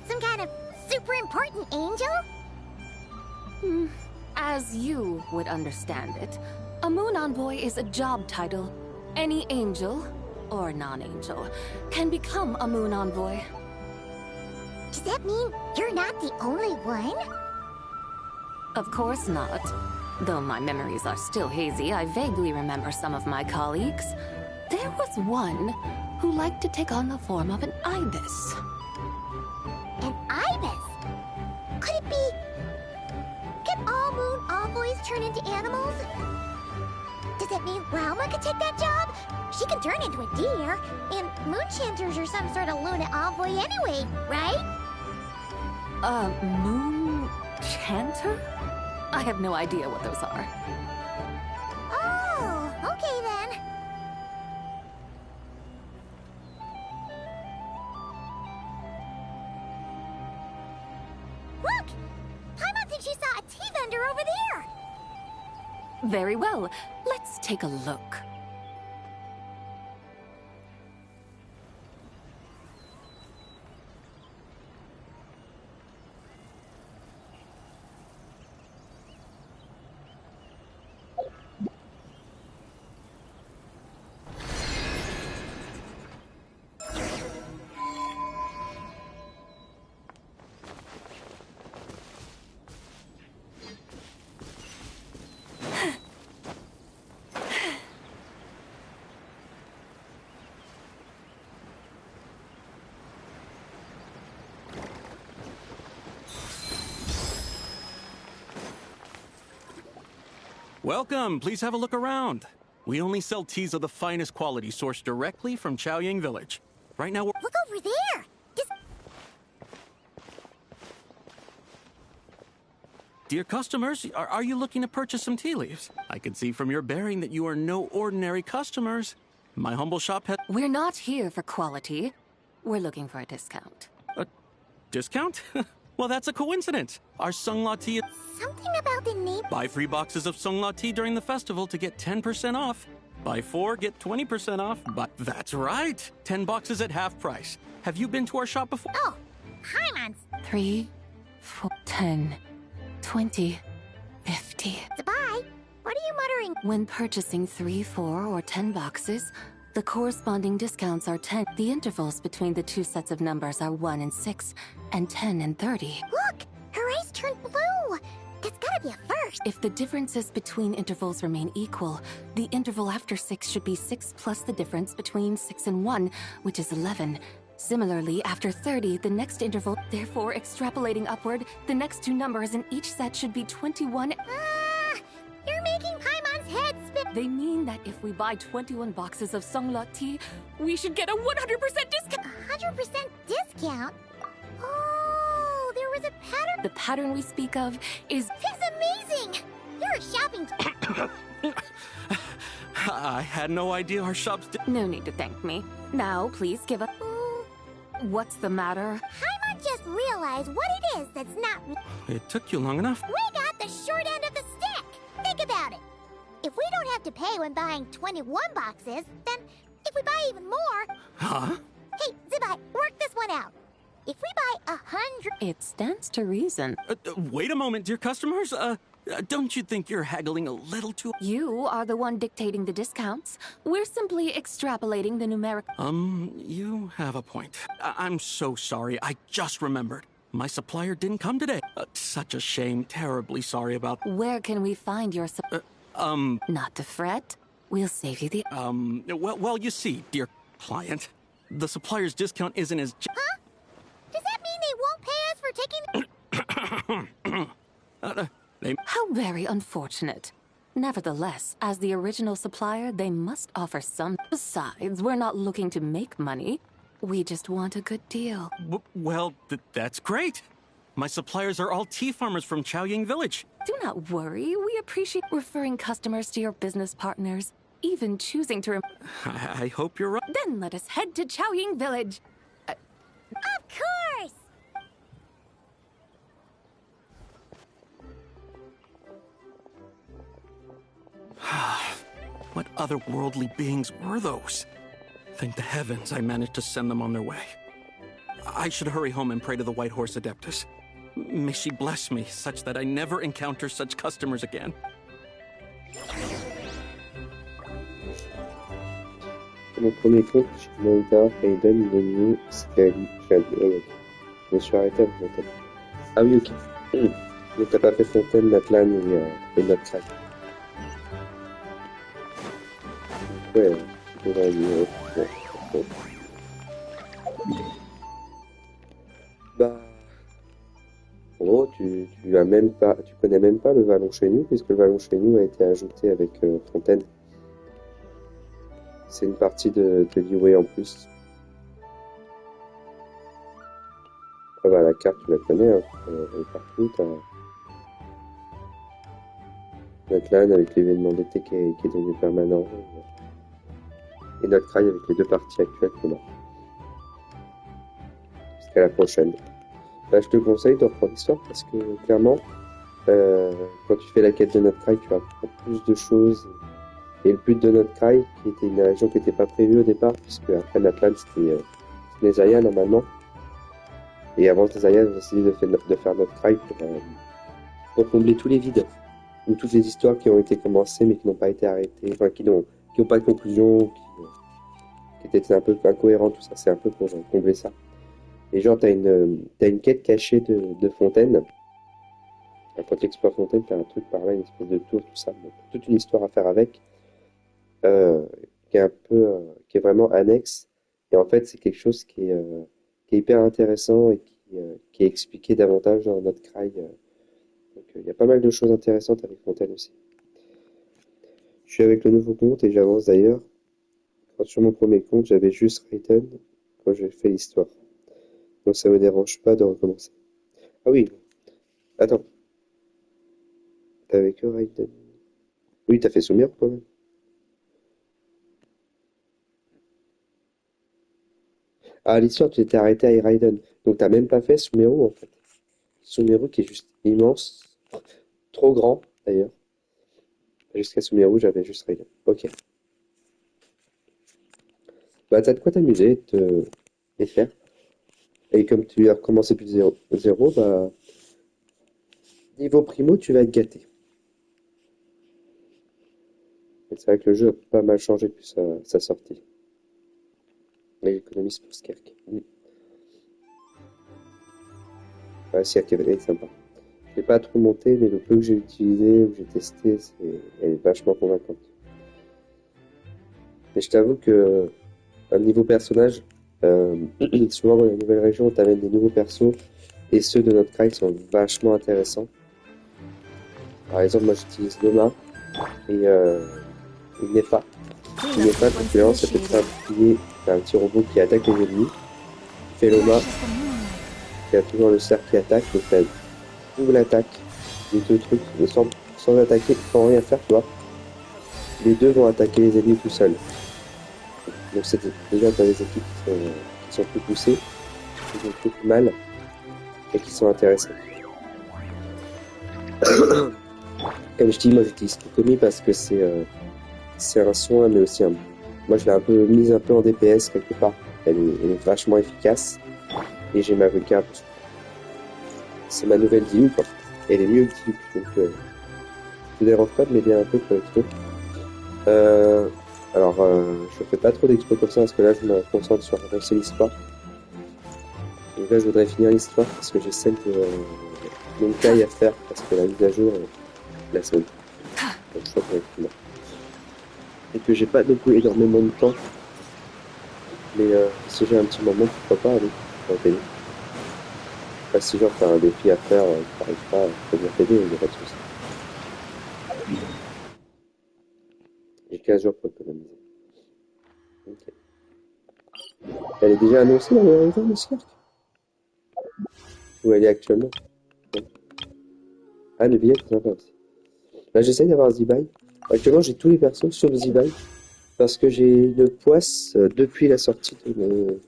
Some kind of super important angel? As you would understand it, a moon envoy is a job title. Any angel, or non-angel, can become a moon envoy. Does that mean you're not the only one? Of course not. Though my memories are still hazy, I vaguely remember some of my colleagues. There was one who liked to take on the form of an ibis. An ibis? Could it be... Can all moon envoys turn into animals? Does that mean Rauma could take that job? She can turn into a deer, and moon chanters are some sort of lunar envoy anyway, right? Moon chanter? I have no idea what those are. Oh, okay then. Look! Paimon thinks she saw a tea vendor over there! Very well. Let's take a look. Welcome, please have a look around. We only sell teas of the finest quality sourced directly from Chaoying Village. Right now we're— Look over there! Dear customers, are you looking to purchase some tea leaves? I can see from your bearing that you are no ordinary customers. My humble shop has— We're not here for quality. We're looking for a discount. A discount? Well, that's a coincidence. Our Sungla tea— Something about the name— Buy 3 boxes of Sungla tea during the festival to get 10% off. Buy 4, get 20% off. But that's right. 10 boxes at half price. Have you been to our shop before? Oh, Paimon's. 3, 4, 10, 20, 50. Sabai, what are you muttering? When purchasing 3, 4, or 10 boxes, the corresponding discounts are 10. The intervals between the two sets of numbers are 1 and 6, and 10 and 30. Look! Her eyes turned blue! That's gotta be a first! If the differences between intervals remain equal, the interval after 6 should be 6 plus the difference between 6 and 1, which is 11. Similarly, after 30, the next interval, therefore extrapolating upward, the next two numbers in each set should be 21. You're making Paimon's head spin! They mean that if we buy 21 boxes of Sungla tea, we should get a 100% discount! 100% discount? Oh, there was a pattern? The pattern we speak of is— It's amazing! You're a shopping— I had no idea our shops did— No need to thank me. Now, please give a— What's the matter? Paimon just realized what it is that's not— It took you long enough. We got the short end of the stick! Think about it! If we don't have to pay when buying 21 boxes, then if we buy even more— Huh? Hey, Zibai, work this one out. If we buy 100— It stands to reason. Wait a moment, dear customers. Don't you think you're haggling a little too— You are the one dictating the discounts. We're simply extrapolating the numeric— You have a point. I'm so sorry. I just remembered. My supplier didn't come today. Such a shame. Terribly sorry about— Where can we find your Not to fret. We'll save you the— Well, you see, dear client, the supplier's discount isn't as— Huh? Does that mean they won't pay us for taking— How very unfortunate. Nevertheless, as the original supplier, they must offer some. Besides, we're not looking to make money. We just want a good deal. Well, that's great. My suppliers are all tea farmers from Chaoying Village. Do not worry. We appreciate referring customers to your business partners, even choosing to. I hope you're right. Then let us head to Chaoying Village. Of course! What otherworldly beings were those? Thank the heavens I managed to send them on their way. I should hurry home and pray to the White Horse Adeptus. May she bless me such that I never encounter such customers again. Mon premier compte, Shinada, Raiden, Lenny, Scali, Shadi. Je me suis arrêté à Fontaine. Ah oui, ok. Donc t'as pas fait Fontaine, Natlan et Notcrack. Ouais, je devrais dire. Bon. Bah. En gros, tu connais même pas le Vallon chez nous, puisque le Vallon chez nous a été ajouté avec Fontaine. C'est une partie de Liyue en plus. Ah bah la carte tu la connais, hein. Elle est partout. T'as Natlan avec l'événement d'été qui est devenu permanent. Et notre Cry avec les deux parties actuelles qu'on a. Jusqu'à la prochaine. Bah, je te conseille de reprendre l'histoire parce que clairement, quand tu fais la quête de notre Cry, tu vas apprendre plus de choses. Et le but de notre Cry, qui était une région qui n'était pas prévue au départ, puisque après Natlan c'était Nezaya normalement. Et avant Nezaya, on a décidé de faire notre Cry pour combler tous les vides. Ou toutes les histoires qui ont été commencées mais qui n'ont pas été arrêtées, enfin qui n'ont pas de conclusion, qui étaient un peu incohérentes, tout ça, c'est un peu pour combler ça. Et genre, t'as une quête cachée de Fontaine. Quand tu explores Fontaine, t'as un truc par là, une espèce de tour, tout ça. Donc, toute une histoire à faire avec, qui est vraiment annexe. Et en fait, c'est quelque chose qui est hyper intéressant et qui est expliqué davantage dans notre Cry. Donc, il y a pas mal de choses intéressantes avec Fontaine aussi. Je suis avec le nouveau compte et j'avance d'ailleurs. Sur mon premier compte, j'avais juste Raiden quand j'ai fait l'histoire. Donc ça me dérange pas de recommencer. Ah oui. Attends. T'avais que Raiden. Oui, t'as fait Sumeru quand même. Ah, l'histoire, tu t'es arrêté à Raiden. Donc t'as même pas fait Sumeru en fait. Sumeru qui est juste immense. Trop grand d'ailleurs. Jusqu'à Sumeru, j'avais juste Raiden. Ok. Bah t'as de quoi t'amuser et faire. Et comme tu as recommencé depuis zéro, bah niveau primo, tu vas être gâté. Et c'est vrai que le jeu a pas mal changé depuis sa sortie. Et l'économie pour Skirk. Ouais, Skirk est sympa. Je l'ai pas trop monté, mais le peu que j'ai utilisé, ou que j'ai testé, elle est vachement convaincante. Mais je t'avoue que un niveau personnage, souvent dans les nouvelles régions, on t'amène des nouveaux persos, et ceux de notre Cry sont vachement intéressants. Par exemple, moi j'utilise Loma et une Nefa. Une Nefa, quand tu lances, ça peut te faire un petit robot qui attaque les ennemis. Tu fais Loma, qui a toujours le cercle qui attaque, donc tu as double attaque, les deux trucs, mais sans attaquer, sans rien faire, tu vois. Les deux vont attaquer les ennemis tout seuls. Donc déjà, tu as des équipes qui sont plus poussées, qui ont plus mal, et qui sont intéressantes. Comme je dis, moi j'utilise Kokomi parce que c'est un soin, mais aussi moi je l'ai mise un peu en DPS quelque part. Elle est vachement efficace. Et j'ai ma V4. C'est ma nouvelle Diluc, quoi. Elle est mieux que Diluc, donc ça ne dérange pas de m'aider un peu pour l'expo. Alors, je fais pas trop d'expo comme ça parce que là je me concentre sur avancer l'histoire. Donc là je voudrais finir l'histoire parce que j'ai celle de Monkai à faire parce que la mise à jour la semaine. Donc je crois que je vais finir. Et que j'ai pas non plus énormément de temps. Mais si j'ai un petit moment, pourquoi pas, allez, on va t'aider. Enfin, si genre t'as un défi à faire, t'arrives pas à venir t'aider, il n'y a pas de souci. 15 jours pour économiser. Ok. Elle est déjà annoncée dans le Horizon, le cirque? Où elle est actuellement? Ah, le billet est sympa aussi. Là, j'essaye d'avoir Z-Buy. Actuellement, j'ai tous les persos sur le Z-Buy. Parce que j'ai une poisse depuis la sortie de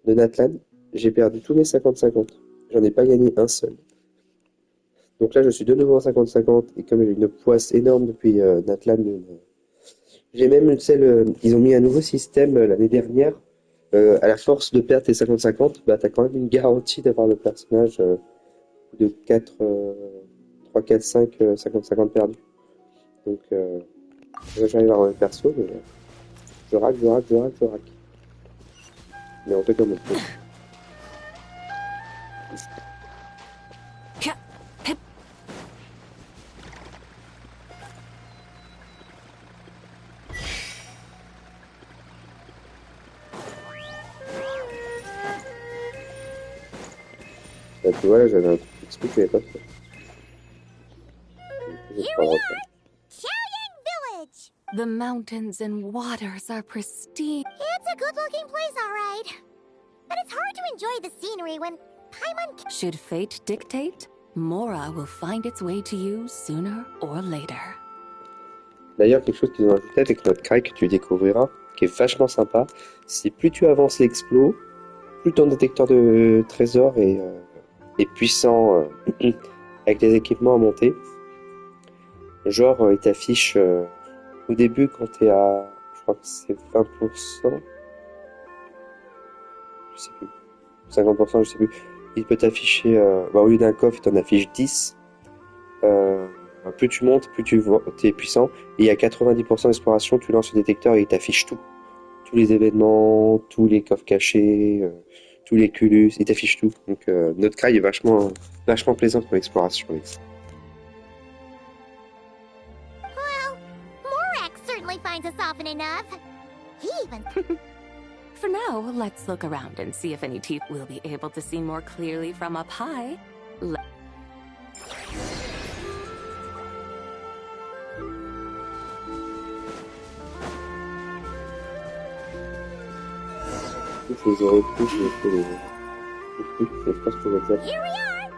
Natlan. J'ai perdu tous mes 50-50. J'en ai pas gagné un seul. Donc là, je suis de nouveau en 50-50. Et comme j'ai une poisse énorme depuis Natlan, j'ai même celle. Ils ont mis un nouveau système l'année dernière. À la force de perdre tes 50-50, bah, t'as quand même une garantie d'avoir le personnage de 4, 3, 4, 5, 50-50 perdus. Donc, là, j'arrive à avoir un perso, mais je rack. Mais on fait comme on peut. Bah, tu vois, là, j'avais un truc XP que j'avais pas fait. The mountains and waters are pristine. It's a good-looking place, all right. But it's hard to enjoy the scenery when Paimon... Should fate dictate, Mora will find its way to you sooner or later. D'ailleurs, quelque chose qu'ils ont ajouté avec notre crack que tu découvriras, qui est vachement sympa, c'est plus tu avances l'explo, plus ton détecteur de trésors est puissant avec les équipements à monter. Genre, il t'affiche au début quand t'es à, je crois que c'est 20%, je sais plus, 50%, je sais plus, il peut t'afficher, au lieu d'un coffre, il t'en affiche 10. Plus tu montes, plus tu es puissant. Et à 90% d'exploration, tu lances le détecteur et il t'affiche tout. Tous les événements, tous les coffres cachés, tous les culus, il t'affiche tout. Donc notre crack est vachement plaisant pour l'exploration. Well, Morak certainly finds us often enough. He even... For now, let's look around and see if any teeth will be able to see more clearly from up high. Here we are!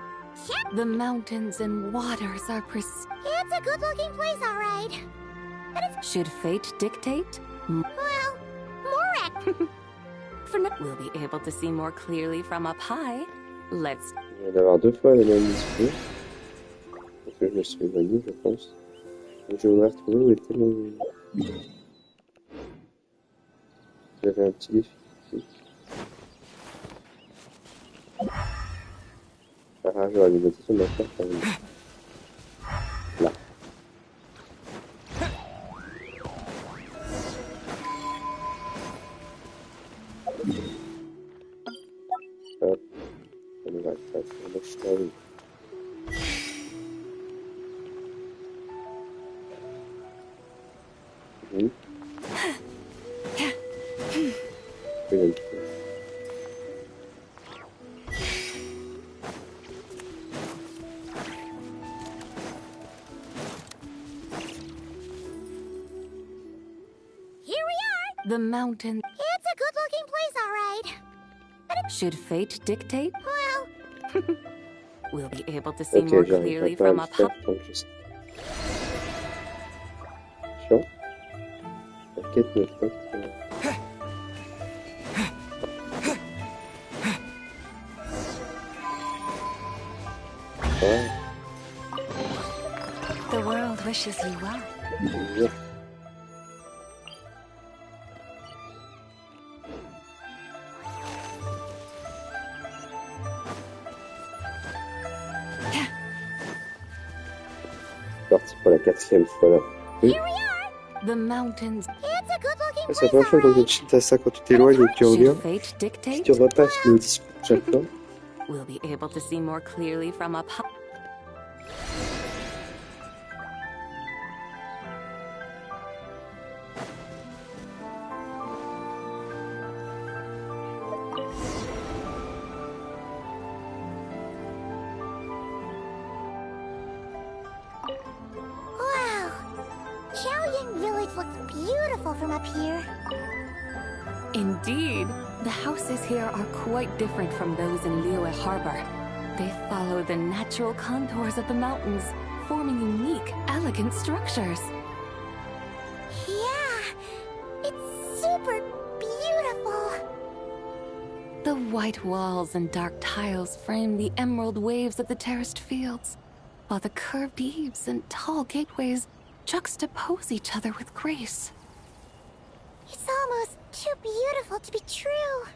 The mountains and waters are pristine. It's a good-looking place, all right. But it's... Should fate dictate? Well, Morak... For now, we'll be able to see more clearly from up high. Let's... Je viens d'avoir 2 fois le même discours. Parce que je me suis éloigné, je pense. Donc je voudrais retrouver où était mon... J'avais un petit défi ici. Ah, j'aurais dû noter sur ma carte quand même. Là. Hop. On va faire le cheval. The mountain... It's a good-looking place, all right. But it's... Should fate dictate? Well... We'll be able to see more clearly from up high. Chiant. La quête me fait... The world wishes you well. Yeah. Parti pour la 4e fois là. Oui. The mountains. C'est la première fois dans Genshin t'as ça quand tu t'éloignes et que tu reviens. Si tu repasses le discours chaque fois. We'll be able to see more clearly from up high. Wow. Xiao fishing village looks beautiful from up here. Indeed, the houses here are quite different from those in Liyue Harbor. They follow the natural contours of the mountains, forming unique, elegant structures. Yeah, it's super beautiful. The white walls and dark tiles frame the emerald waves of the terraced fields, while the curved eaves and tall gateways juxtapose each other with grace. It's almost too beautiful to be true.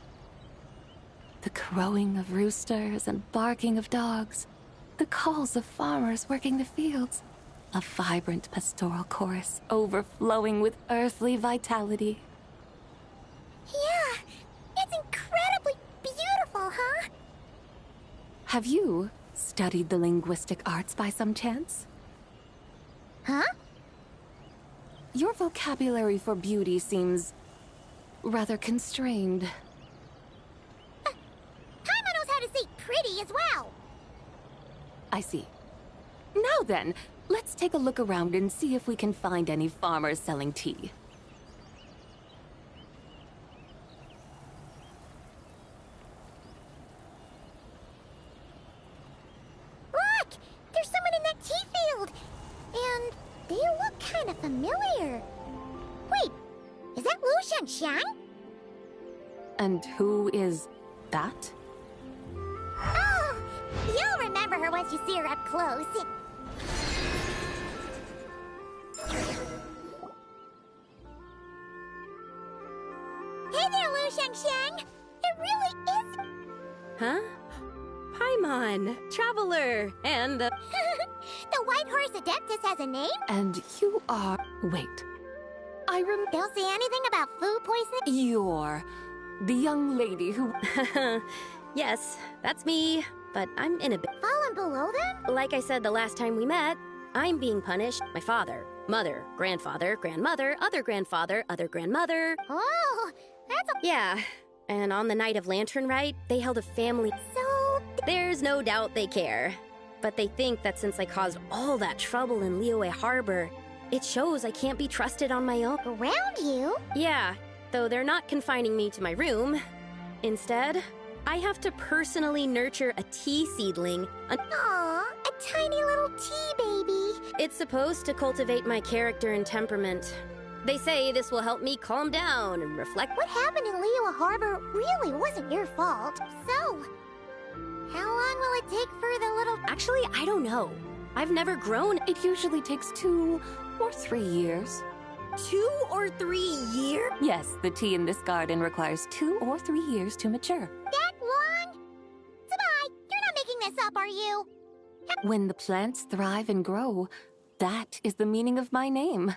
The crowing of roosters and barking of dogs, the calls of farmers working the fields, a vibrant pastoral chorus overflowing with earthly vitality. Yeah, it's incredibly beautiful, huh? Have you studied the linguistic arts by some chance? Huh? Your vocabulary for beauty seems rather constrained. Paimon knows how to say pretty as well. I see. Now then, let's take a look around and see if we can find any farmers selling tea. Look! There's someone in that tea field! And they look kind of familiar. Wait, is that Lu Shanxiang? And who is that? Oh, you'll remember her once you see her up close. Hey there, Lu Shanxiang! It really is... Huh? Paimon, Traveler, and The White Horse Adeptus has a name? And you are... Wait. Don't say anything about food poisoning? You're the young lady who... Yes, that's me, but I'm in a bit. Fallen below them? Like I said the last time we met, I'm being punished. My father, mother, grandfather, grandmother, other grandfather, other grandmother. Oh, that's a... Yeah, and on the night of Lantern Rite, they held a family... So... There's no doubt they care. But they think that since I caused all that trouble in Liyue Harbor, it shows I can't be trusted on my own. Around you? Yeah, though they're not confining me to my room. Instead, I have to personally nurture a tea seedling. Aw, a tiny little tea baby. It's supposed to cultivate my character and temperament. They say this will help me calm down and reflect. What happened in Liyue Harbor really wasn't your fault. So, how long will it take for the little... Actually, I don't know. I've never grown. It usually takes 2 or 3 years. 2 or 3 years? Yes, the tea in this garden requires 2 or 3 years to mature. That long? Sabai, you're not making this up, are you? When the plants thrive and grow, that is the meaning of my name.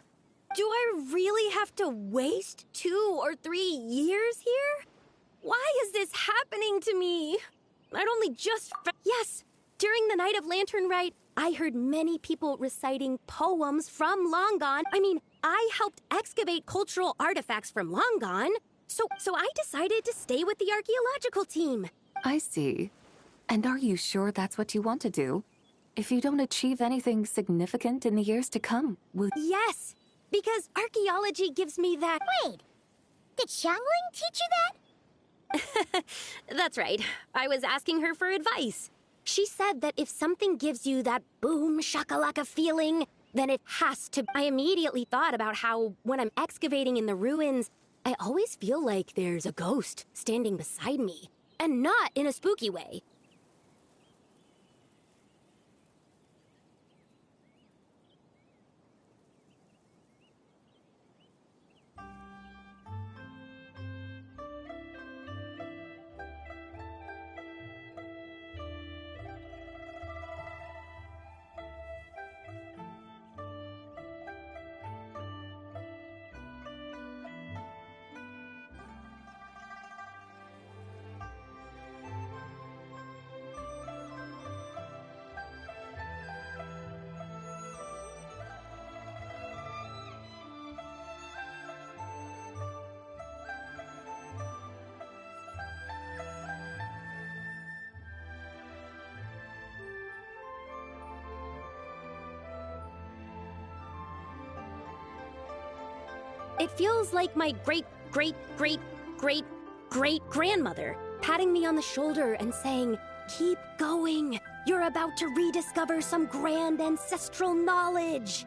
Do I really have to waste 2 or 3 years here? Why is this happening to me? I'd only just... Yes, during the night of Lantern Rite, I heard many people reciting poems from long gone. I mean, I helped excavate cultural artifacts from long gone. So I decided to stay with the archaeological team. I see. And are you sure that's what you want to do? If you don't achieve anything significant in the years to come, will... Yes, because archaeology gives me that... Wait, did Xiangling teach you that? That's right. I was asking her for advice. She said that if something gives you that boom shakalaka feeling, then it has to... I immediately thought about how when I'm excavating in the ruins, I always feel like there's a ghost standing beside me. And not in a spooky way. It feels like my great-great-great-great-great-grandmother patting me on the shoulder and saying, "Keep going. You're about to rediscover some grand ancestral knowledge."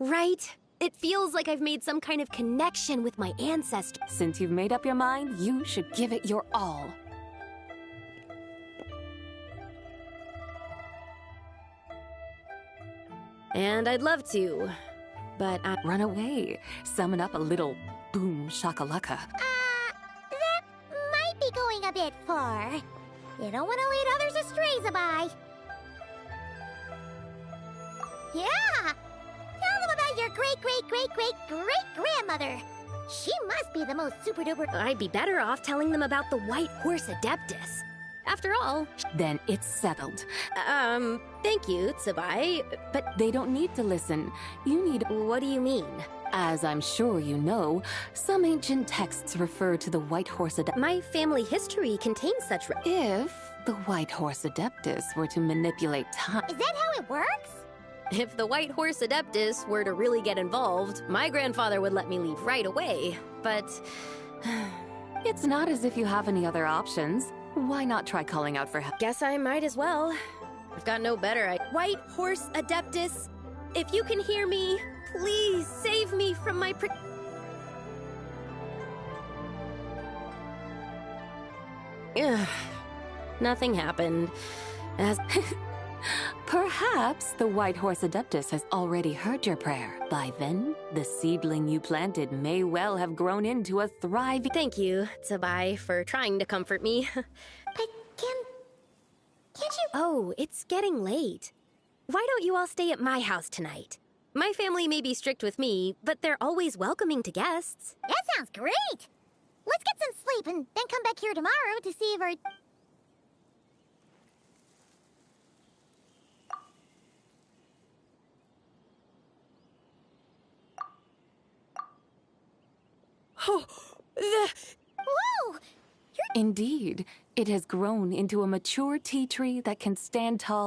Right? It feels like I've made some kind of connection with my ancestors. Since you've made up your mind, you should give it your all. And I'd love to, but I... Run away. Summon up a little boom shakalaka. going a bit far. You don't want to lead others astray, Zabai. Yeah! Tell them about your great-great-great-great-great-grandmother. She must be the most super-duper... I'd be better off telling them about the White Horse Adeptus. After all... Then it's settled. Thank you, Tsubai, But they don't need to listen. You need... what do you mean? As I'm sure you know, some ancient texts refer to the White Horse Adeptus. My family history contains such... If the White Horse Adeptus were to manipulate time... Is that how it works? If the White Horse Adeptus were to really get involved, my grandfather would let me leave right away. But... It's not as if you have any other options. Why not try calling out for help? Guess I might as well. I've got no better White Horse Adeptus, if you can hear me, please save me from my Ugh. Nothing happened. As... Perhaps the White Horse Adeptus has already heard your prayer. By then, the seedling you planted may well have grown into a thriving... Thank you, Tsubai, for trying to comfort me. But can't you... Oh, it's getting late. Why don't you all stay at my house tonight? My family may be strict with me, but they're always welcoming to guests. That sounds great! Let's get some sleep and then come back here tomorrow to see if our... Oh, Whoa! Indeed, it has grown into a mature tea tree that can stand tall.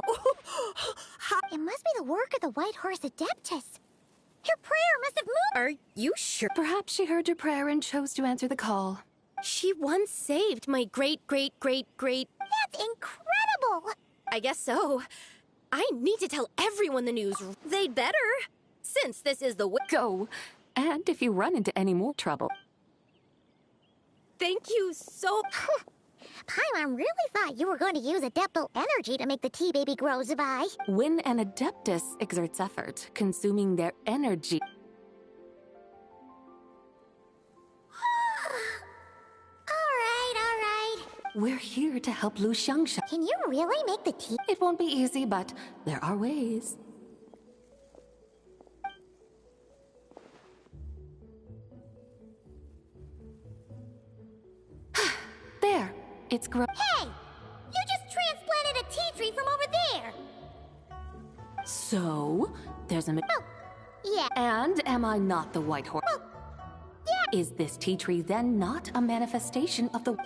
It must be the work of the White Horse Adeptus. Your prayer must have moved. Are you sure? Perhaps she heard your prayer and chose to answer the call. She once saved my great-great-great-great... That's incredible! I guess so. I need to tell everyone the news. They'd better, since this is the way... Go, and if you run into any more trouble... Thank you so... Paimon really thought you were going to use Adeptal energy to make the tea baby grow, Zabai. When an Adeptus exerts effort, consuming their energy... Alright. We're here to help Lu Xiangsha. Can you really make the tea? It won't be easy, but there are ways. There, it's grown. Hey! You just transplanted a tea tree from over there! So, there's a... Oh, yeah. And am I not the White Horse? Well, yeah. Is this tea tree then not a manifestation of the...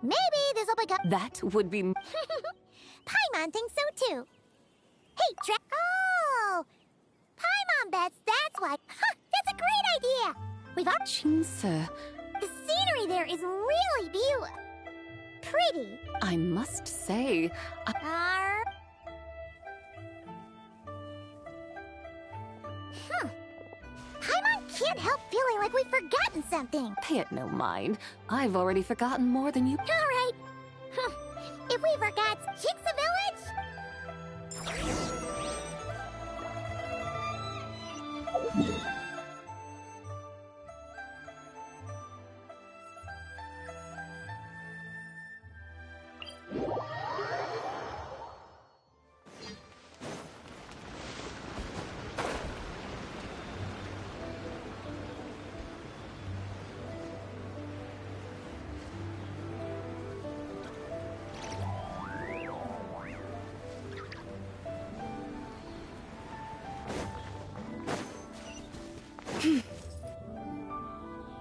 Maybe this'll become... That would be... Paimon thinks so too. Hey, Oh! Paimon bets that's why... That's a great idea! We've got... Jinse... The scenery there is really pretty. I must say... Paimon can't help feeling like we've forgotten something. Pay it no mind. I've already forgotten more than you... Alright. If we forgot Jinxa Village...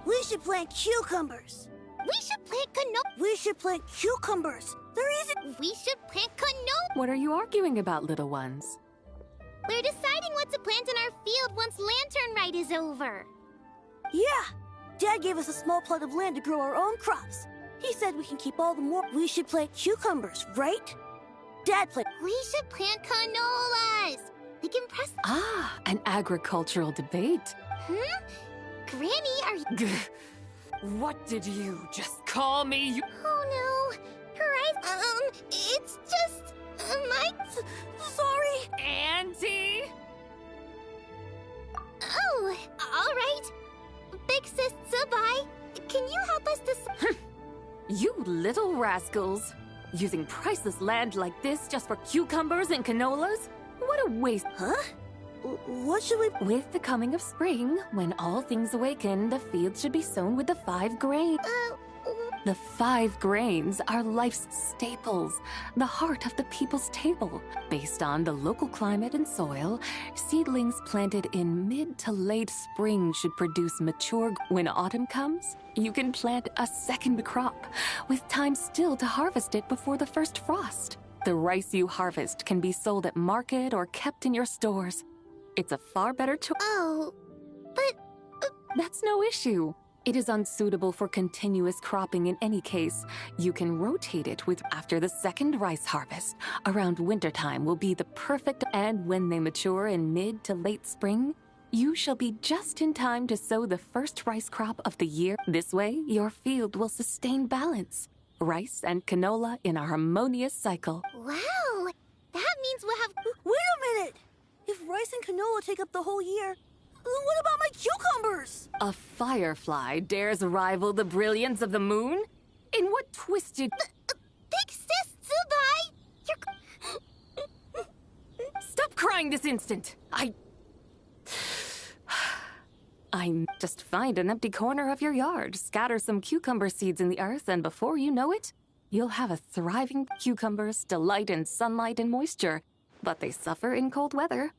We should plant cucumbers. We should plant canola. We should plant cucumbers. There isn't. We should plant canola. What are you arguing about, little ones? We're deciding what to plant in our field once Lantern Rite is over. Yeah. Dad gave us a small plot of land to grow our own crops. He said we can keep all the more. We should plant cucumbers, right? Dad planted. We should plant canolas. They can press. Ah, an agricultural debate. Granny, are you... What did you just call me? Oh no. Her eyes... it's just... Sorry. Auntie? Oh, alright. Big Sis Tsubai, can you You little rascals! Using priceless land like this just for cucumbers and canolas? What a waste. Huh? What should we... With the coming of spring, when all things awaken, the fields should be sown with the 5 grains. The 5 grains are life's staples, the heart of the people's table. Based on the local climate and soil, seedlings planted in mid to late spring should produce mature. When autumn comes, you can plant a second crop, with time still to harvest it before the first frost. The rice you harvest can be sold at market or kept in your stores. It's a far better choice. Oh, but... That's no issue. It is unsuitable for continuous cropping in any case. You can rotate it with after the second rice harvest. Around wintertime will be the perfect, and when they mature in mid to late spring, you shall be just in time to sow the first rice crop of the year. This way, your field will sustain balance. Rice and canola in a harmonious cycle. Wow! That means we'll have... Wait a minute! If rice and canola take up the whole year, what about my cucumbers? A firefly dares rival the brilliance of the moon? In what twisted... Big sis, Tsubai! Stop crying this instant! I just find an empty corner of your yard, scatter some cucumber seeds in the earth, and before you know it, you'll have a thriving... Cucumbers delight in sunlight and moisture, but they suffer in cold weather.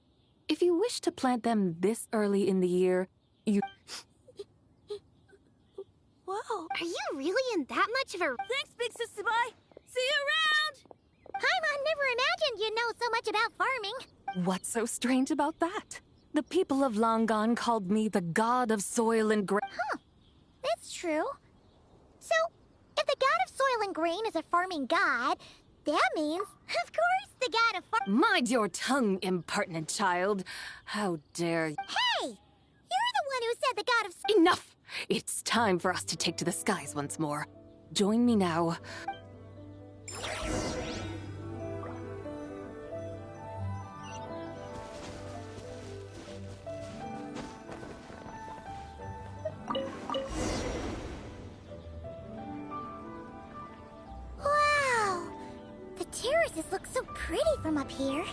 If you wish to plant them this early in the year, you... Whoa. Are you really in that much of a... Thanks, Big Sis Tsubai! See you around! Paimon never imagined you'd know so much about farming. What's so strange about that? The people of Longon called me the god of soil and grain. Huh. That's true. So, if the god of soil and grain is a farming god, that means, of course, the god of Mind your tongue, impertinent child. How dare you... Hey! You're the one who said the god of... Enough! It's time for us to take to the skies once more. Join me now. Wow! The terraces look so pretty from up here.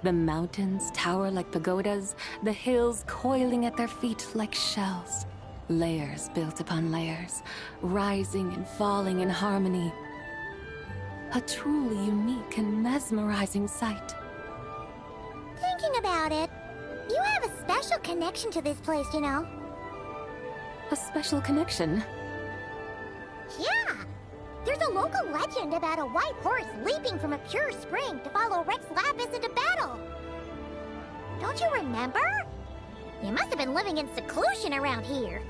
The mountains tower like pagodas, the hills coiling at their feet like shells. Layers built upon layers, rising and falling in harmony. A truly unique and mesmerizing sight. Thinking about it, you have a special connection to this place, you know. A special connection? Yeah! There's a local legend about a white horse leaping from a pure spring to follow Rex Lapis into battle. Don't you remember? You must have been living in seclusion around here.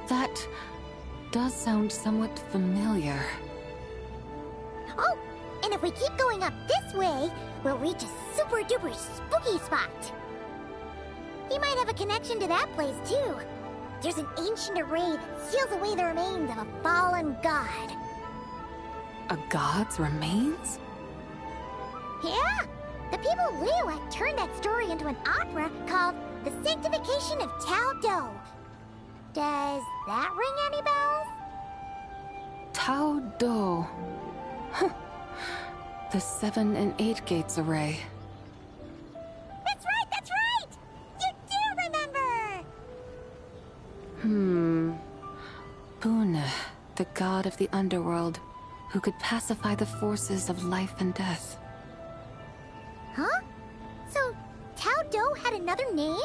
That does sound somewhat familiar. Oh, and if we keep going up this way, we'll reach a super-duper spooky spot. You might have a connection to that place, too. There's an ancient array that seals away the remains of a fallen god. A god's remains? Yeah! The people of Liyue turned that story into an opera called The Sanctification of Tao Do. Does that ring any bells? Tao Do. Huh. The 7 and 8 gates array. That's right, that's right! You do remember! Buna, the god of the underworld, who could pacify the forces of life and death. Huh? So, Tao Do had another name?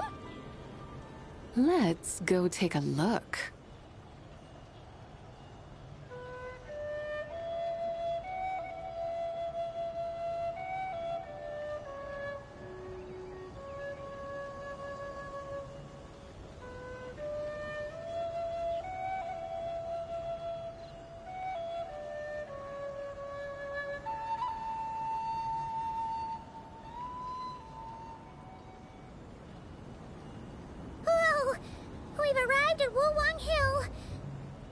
Let's go take a look. We've arrived at Wulwang Hill.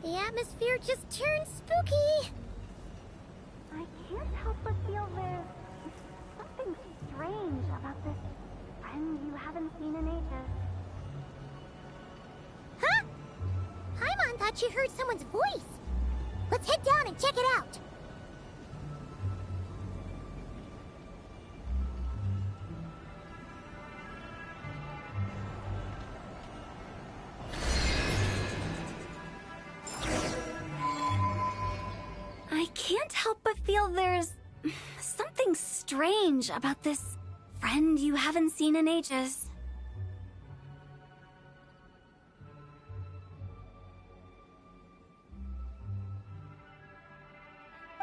The atmosphere just turned spooky. I can't help but feel there's something strange about this friend you haven't seen in ages. Huh? Paimon thought thought she heard someone's voice. Let's head down and check it out. I can't help but feel there's something strange about this friend you haven't seen in ages.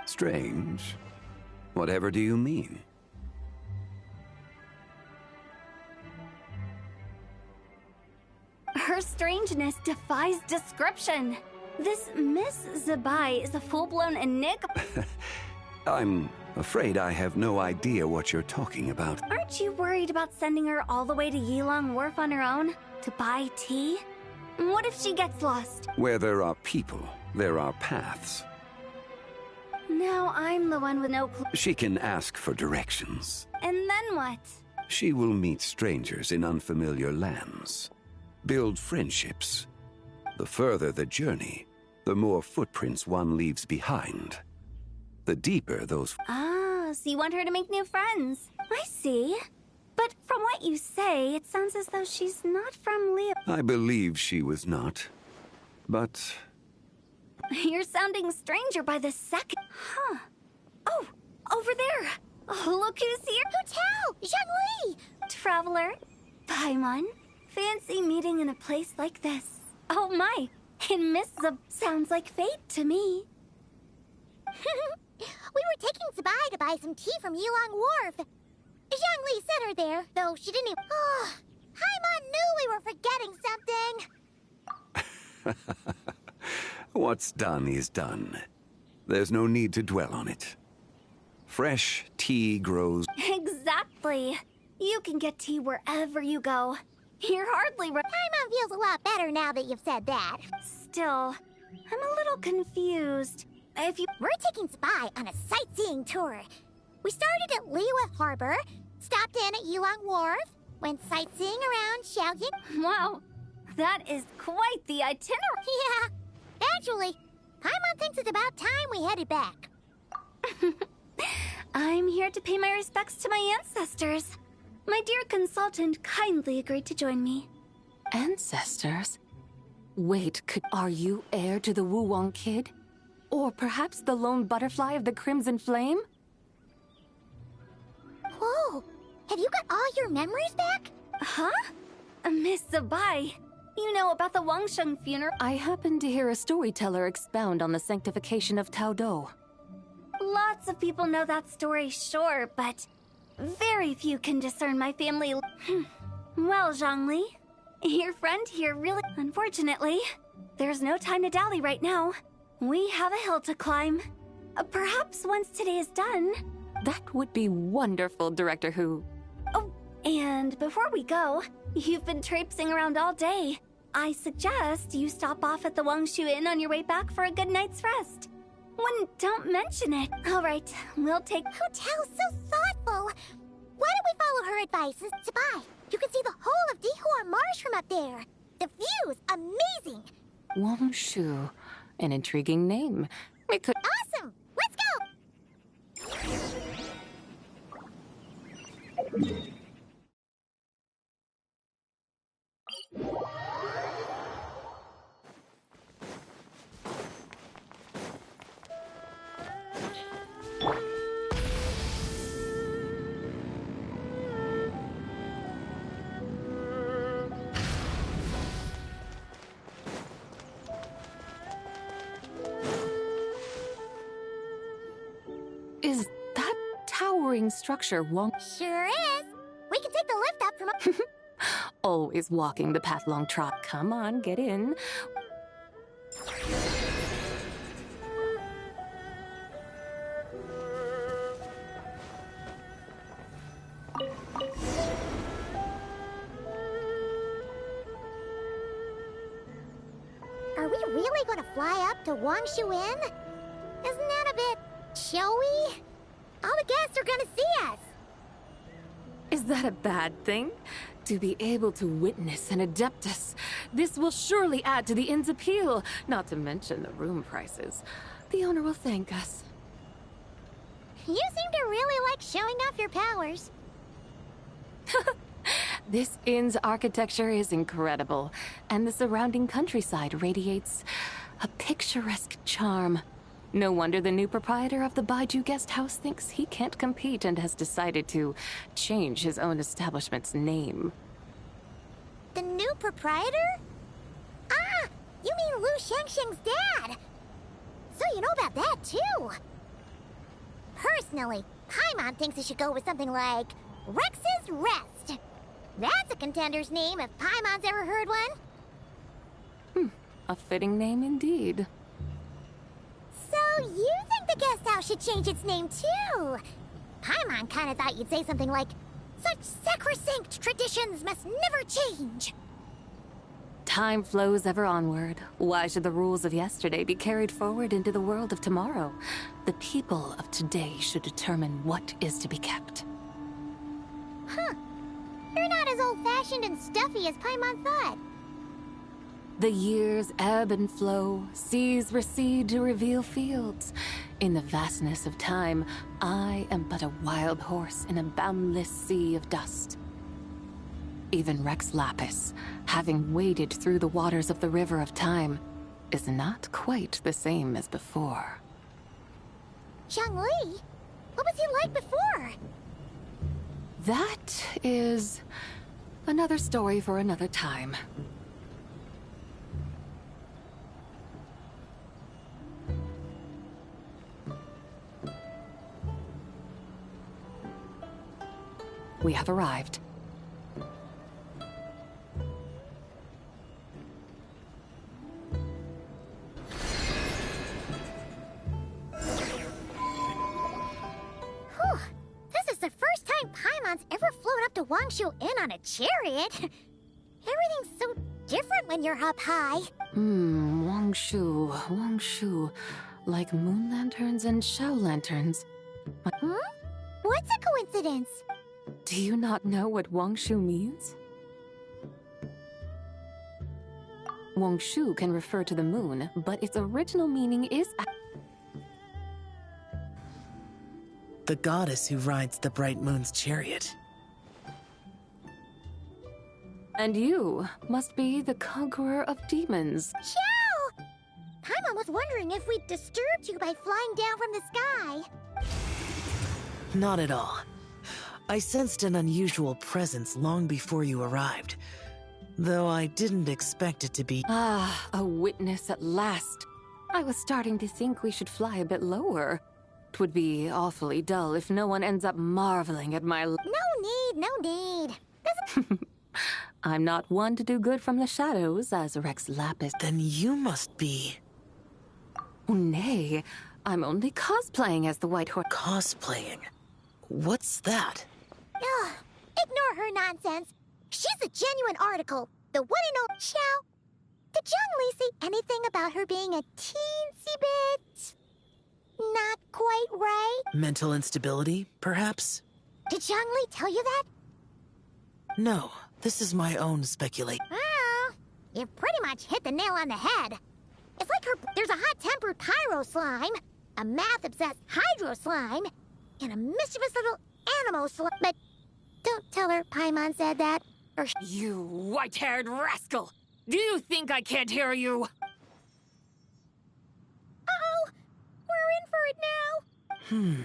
Strange? Whatever do you mean? Her strangeness defies description. This Miss Zabai is a full-blown enigma. I'm afraid I have no idea what you're talking about. Aren't you worried about sending her all the way to Yilong Wharf on her own to buy tea? What if she gets lost? Where there are people, there are paths. Now I'm the one with no clue. She can ask for directions. And then what? She will meet strangers in unfamiliar lands, build friendships. The further the journey, the more footprints one leaves behind. The deeper those... Ah, so you want her to make new friends. I see. But from what you say, it sounds as though she's not from Leo. I believe she was not. But... You're sounding stranger by the second. Huh. Oh, over there. Oh, look who's here. Hotel! Zhongli! Traveler. Paimon. Fancy meeting in a place like this. Oh my, and Miss Zab sounds like fate to me. We were taking Zabai to buy some tea from Yilong Wharf. Zhongli sent her there, though she didn't even... Oh, Paimon knew we were forgetting something. What's done is done. There's no need to dwell on it. Fresh tea grows... Exactly. You can get tea wherever you go. You're hardly... Paimon feels a lot better now that you've said that. Still, I'm a little confused. We're taking Spy on a sightseeing tour. We started at Liyue Harbor, stopped in at Yilong Wharf, went sightseeing around Xiaoying. Wow, that is quite the itinerary. Yeah, actually, Paimon thinks it's about time we headed back. I'm here to pay my respects to my ancestors. My dear consultant kindly agreed to join me. Ancestors? Wait, are you heir to the Wuwang kid? Or perhaps the lone butterfly of the Crimson Flame? Whoa! Have you got all your memories back? Huh? Miss Zabai, you know about the Wangsheng funeral? I happened to hear a storyteller expound on the sanctification of Taodo. Lots of people know that story, sure, but very few can discern my family. Well, Zhongli, your friend here really... Unfortunately, there's no time to dally right now. We have a hill to climb. Perhaps once today is done... That would be wonderful, Director Hu. Oh, and before we go, you've been traipsing around all day. I suggest you stop off at the Wangshu Inn on your way back for a good night's rest. Don't mention it. All right, we'll take... Hotel's so thoughtful. Why don't we follow her advice and Zabai? You can see the whole of Dihua Marsh from up there. The view's amazing. Wangshu. An intriguing name. We could... Awesome! Let's go! Is that towering structure Wong? Sure is. We can take the lift up from... Always walking the path long trot. Come on, get in. Are we really going to fly up to Wangshu Inn? Isn't that a bit showy? All the guests are going to see us. Is that a bad thing? To be able to witness an Adeptus This will surely add to the inn's appeal, not to mention the room prices. The owner will thank us. You seem to really like showing off your powers. This inn's architecture is incredible, and the surrounding countryside radiates a picturesque charm. No wonder the new proprietor of the Baiju guest house thinks he can't compete and has decided to change his own establishment's name. The new proprietor? Ah, you mean Lu Shengsheng's dad. So you know about that, too. Personally, Paimon thinks he should go with something like Rex's Rest. That's a contender's name if Paimon's ever heard one. A fitting name indeed. So you think the guest house should change its name, too? Paimon kinda thought you'd say something like, such sacrosanct traditions must never change. Time flows ever onward. Why should the rules of yesterday be carried forward into the world of tomorrow? The people of today should determine what is to be kept. Huh. You're not as old-fashioned and stuffy as Paimon thought. The years ebb and flow, seas recede to reveal fields. In the vastness of time, I am but a wild horse in a boundless sea of dust. Even Rex Lapis, having waded through the waters of the river of time, is not quite the same as before. Zhongli? What was he like before? That is another story for another time. We have arrived. Whew. This is the first time Paimon's ever flown up to Wangshu Inn on a chariot. Everything's so different when you're up high. Wangshu. Like moon lanterns and shell lanterns. What's a coincidence? Do you not know what Wangshu means? Wangshu can refer to the moon, but its original meaning is... The goddess who rides the bright moon's chariot. And you must be the conqueror of demons. Chow! Paimon was wondering if we'd disturbed you by flying down from the sky. Not at all. I sensed an unusual presence long before you arrived, though I didn't expect it to be... Ah, a witness at last. I was starting to think we should fly a bit lower. It would be awfully dull if no one ends up marveling at my... No need. I'm not one to do good from the shadows, as Rex Lapis. Then you must be... Oh, nay, I'm only cosplaying as the White Horse. Cosplaying? What's that? Ugh, ignore her nonsense. She's a genuine article. The one and only Chow. Did Zhongli say anything about her being a teensy bit... not quite right? Mental instability, perhaps? Did Zhongli tell you that? No, this is my own speculation. Well, you've pretty much hit the nail on the head. It's like there's a hot-tempered pyro slime, a math-obsessed hydro slime, and a mischievous little animal slime. But don't tell her Paimon said that, or... You white-haired rascal! Do you think I can't hear you? Uh-oh! We're in for it now!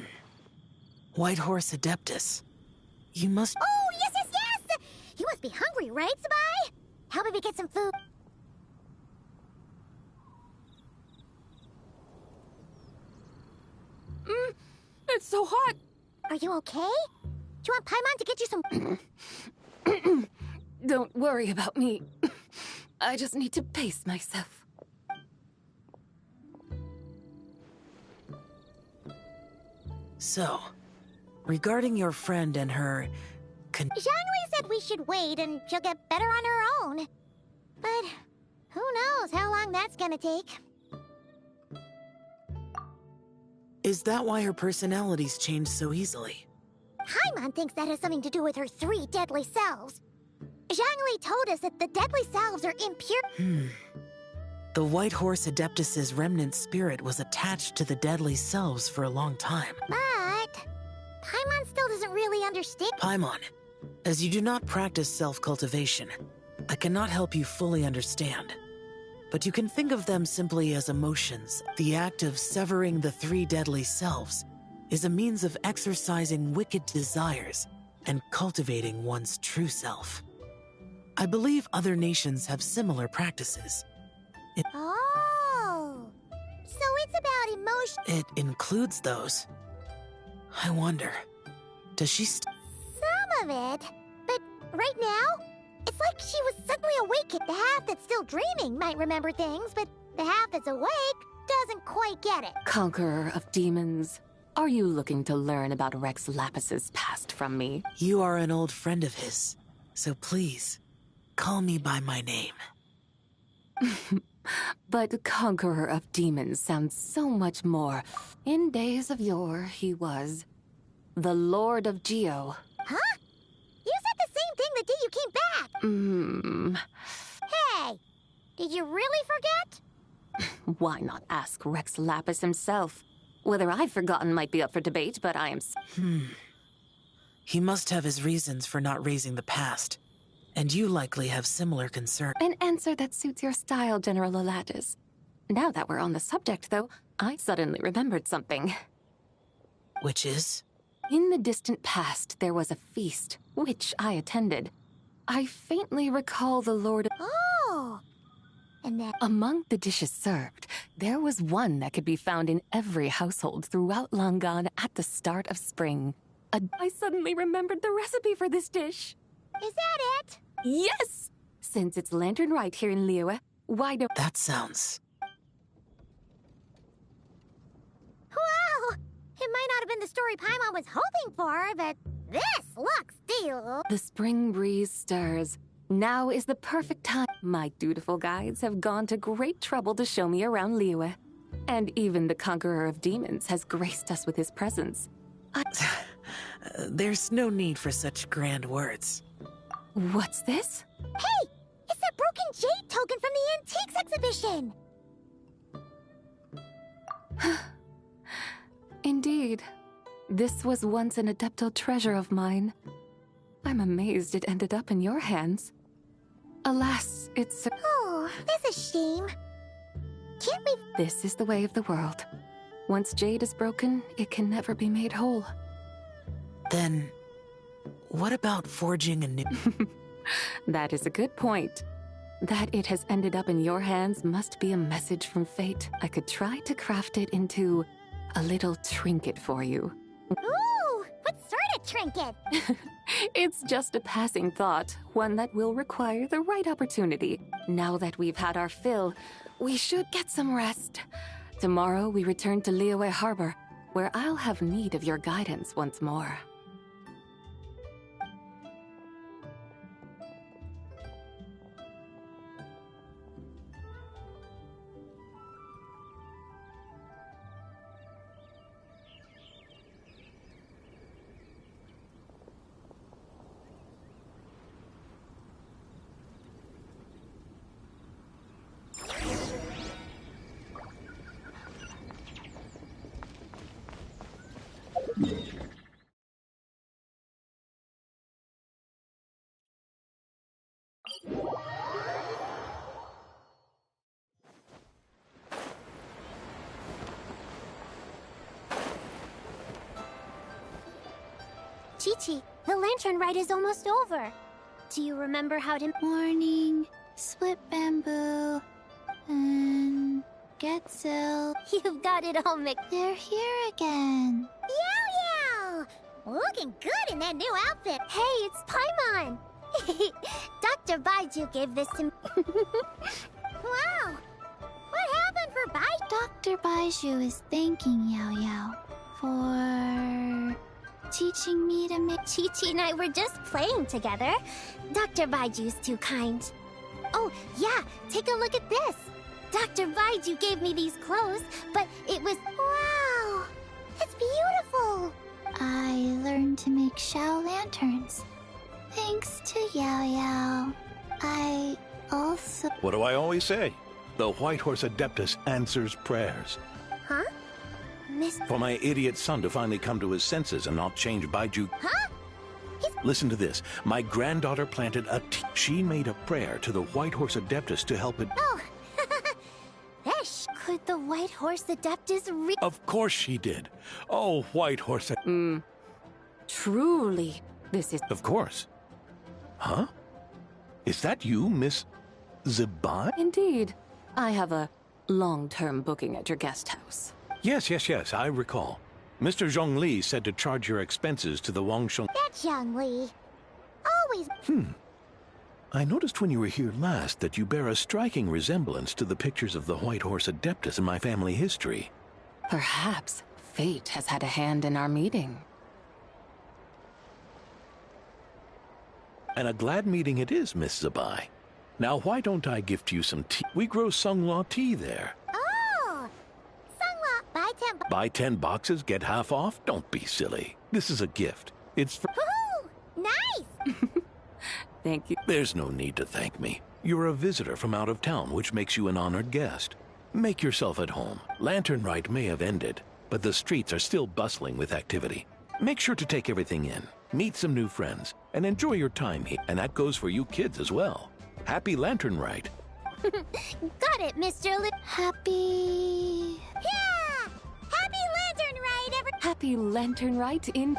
White Horse Adeptus. You must... Oh, yes! You must be hungry, right, Sabai? How about we get some food? It's so hot! Are you okay? Do you want Paimon to get you some... Don't worry about me. I just need to pace myself. So, regarding your friend and her... Zhongli said we should wait and she'll get better on her own. But who knows how long that's gonna take. Is that why her personalities change so easily? Paimon thinks that has something to do with her 3 deadly selves. Zhangli told us that the deadly selves are impure. The White Horse Adeptus's remnant spirit was attached to the deadly selves for a long time. But Paimon still doesn't really understand. Paimon, as you do not practice self-cultivation, I cannot help you fully understand. But you can think of them simply as emotions. The act of severing the 3 deadly selves is a means of exercising wicked desires and cultivating one's true self. I believe other nations have similar practices. Oh, so it's about emotion. It includes those. I wonder, does she Some of it, but right now, it's like she was suddenly awakened. The half that's still dreaming might remember things, but the half that's awake doesn't quite get it. Conqueror of demons, are you looking to learn about Rex Lapis's past from me? You are an old friend of his, so please, call me by my name. But Conqueror of Demons sounds so much more. In days of yore, he was the Lord of Geo. Huh? You said the same thing the day you came back. Hey, did you really forget? Why not ask Rex Lapis himself? Whether I've forgotten might be up for debate, but I am... He must have his reasons for not raising the past. And you likely have similar concerns. An answer that suits your style, General Elatis. Now that we're on the subject, though, I suddenly remembered something. Which is? In the distant past, there was a feast, which I attended. I faintly recall the Lord... Oh! And then... Among the dishes served, there was one that could be found in every household throughout Langan at the start of spring. I suddenly remembered the recipe for this dish. Is that it? Yes! Since it's Lantern right here in Liyue, why don't... That sounds... Wow! It might not have been the story Paimon was hoping for, but this looks deal. The spring breeze stirs. Now is the perfect time. My dutiful guides have gone to great trouble to show me around Liyue. And even the Conqueror of Demons has graced us with his presence. There's no need for such grand words. What's this? Hey! It's that broken jade token from the Antiques exhibition! Indeed. This was once an Adeptal treasure of mine. I'm amazed it ended up in your hands. Alas, it's... Oh, that's a shame. Can't we... This is the way of the world. Once jade is broken, it can never be made whole. Then, what about forging a new... That is a good point. That it has ended up in your hands must be a message from fate. I could try to craft it into a little trinket for you. Ooh! What sort of trinket? It's just a passing thought, one that will require the right opportunity. Now that we've had our fill, we should get some rest. Tomorrow we return to Liyue Harbor, where I'll have need of your guidance once more. Chi-Chi, the lantern ride is almost over. Do you remember how to... Morning, split bamboo, and Getzel. You've got it all mixed. They're here again. Yow! Looking good in that new outfit. Hey, it's Paimon. Dr. Baiju gave this to me. Wow! What happened for Baiju? Dr. Baiju is thanking Yao Yao for... teaching me to make... Chi-Chi and I were just playing together. Dr. Baiju's too kind. Oh, yeah, take a look at this. Dr. Baiju gave me these clothes, but it was... Wow! It's beautiful! I learned to make Shao lanterns. Thanks to Yao Yao, I also... What do I always say? The White Horse Adeptus answers prayers. Huh? Miss... For my idiot son to finally come to his senses and not change Baiju... Huh? Listen to this. My granddaughter planted a she made a prayer to the White Horse Adeptus to help it... Oh! Fish! Could the White Horse Adeptus Of course she did. Oh, White Horse... Truly, this is... Of course. Huh? Is that you, Miss Zebai? Indeed. I have a long-term booking at your guest house. Yes, I recall. Mr. Zhongli said to charge your expenses to the Wangsheng... That's Zhongli. Always... I noticed when you were here last that you bear a striking resemblance to the pictures of the White Horse Adeptus in my family history. Perhaps fate has had a hand in our meeting. And a glad meeting it is, Miss Zebai. Now, why don't I gift you some tea? We grow Sunglaw tea there. Oh! Sunglaw, buy 10... Buy 10 boxes, get half off? Don't be silly. This is a gift. It's for... Woohoo! Nice! Thank you. There's no need to thank me. You're a visitor from out of town, which makes you an honored guest. Make yourself at home. Lantern Rite may have ended, but the streets are still bustling with activity. Make sure to take everything in, meet some new friends, and enjoy your time here. And that goes for you kids as well. Happy Lantern Rite. Got it, Mr. Happy... Yeah! Happy Lantern Rite, Happy Lantern Rite in...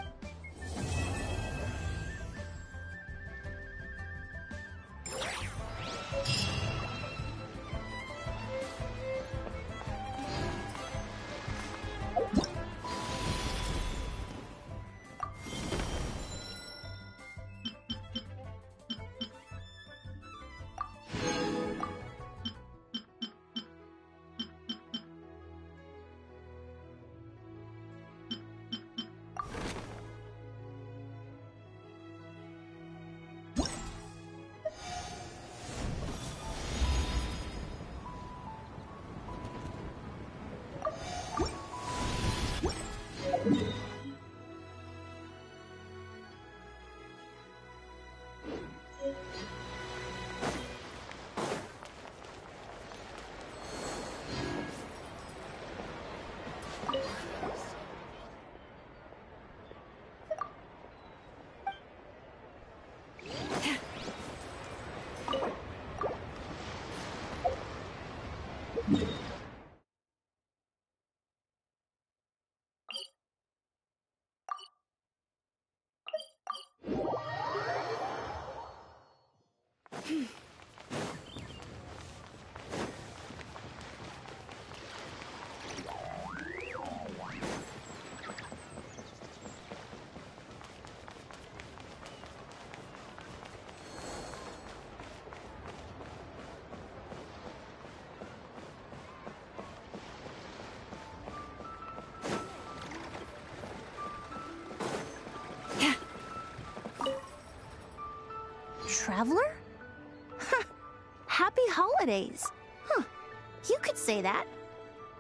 Traveler? Happy holidays. Huh. You could say that.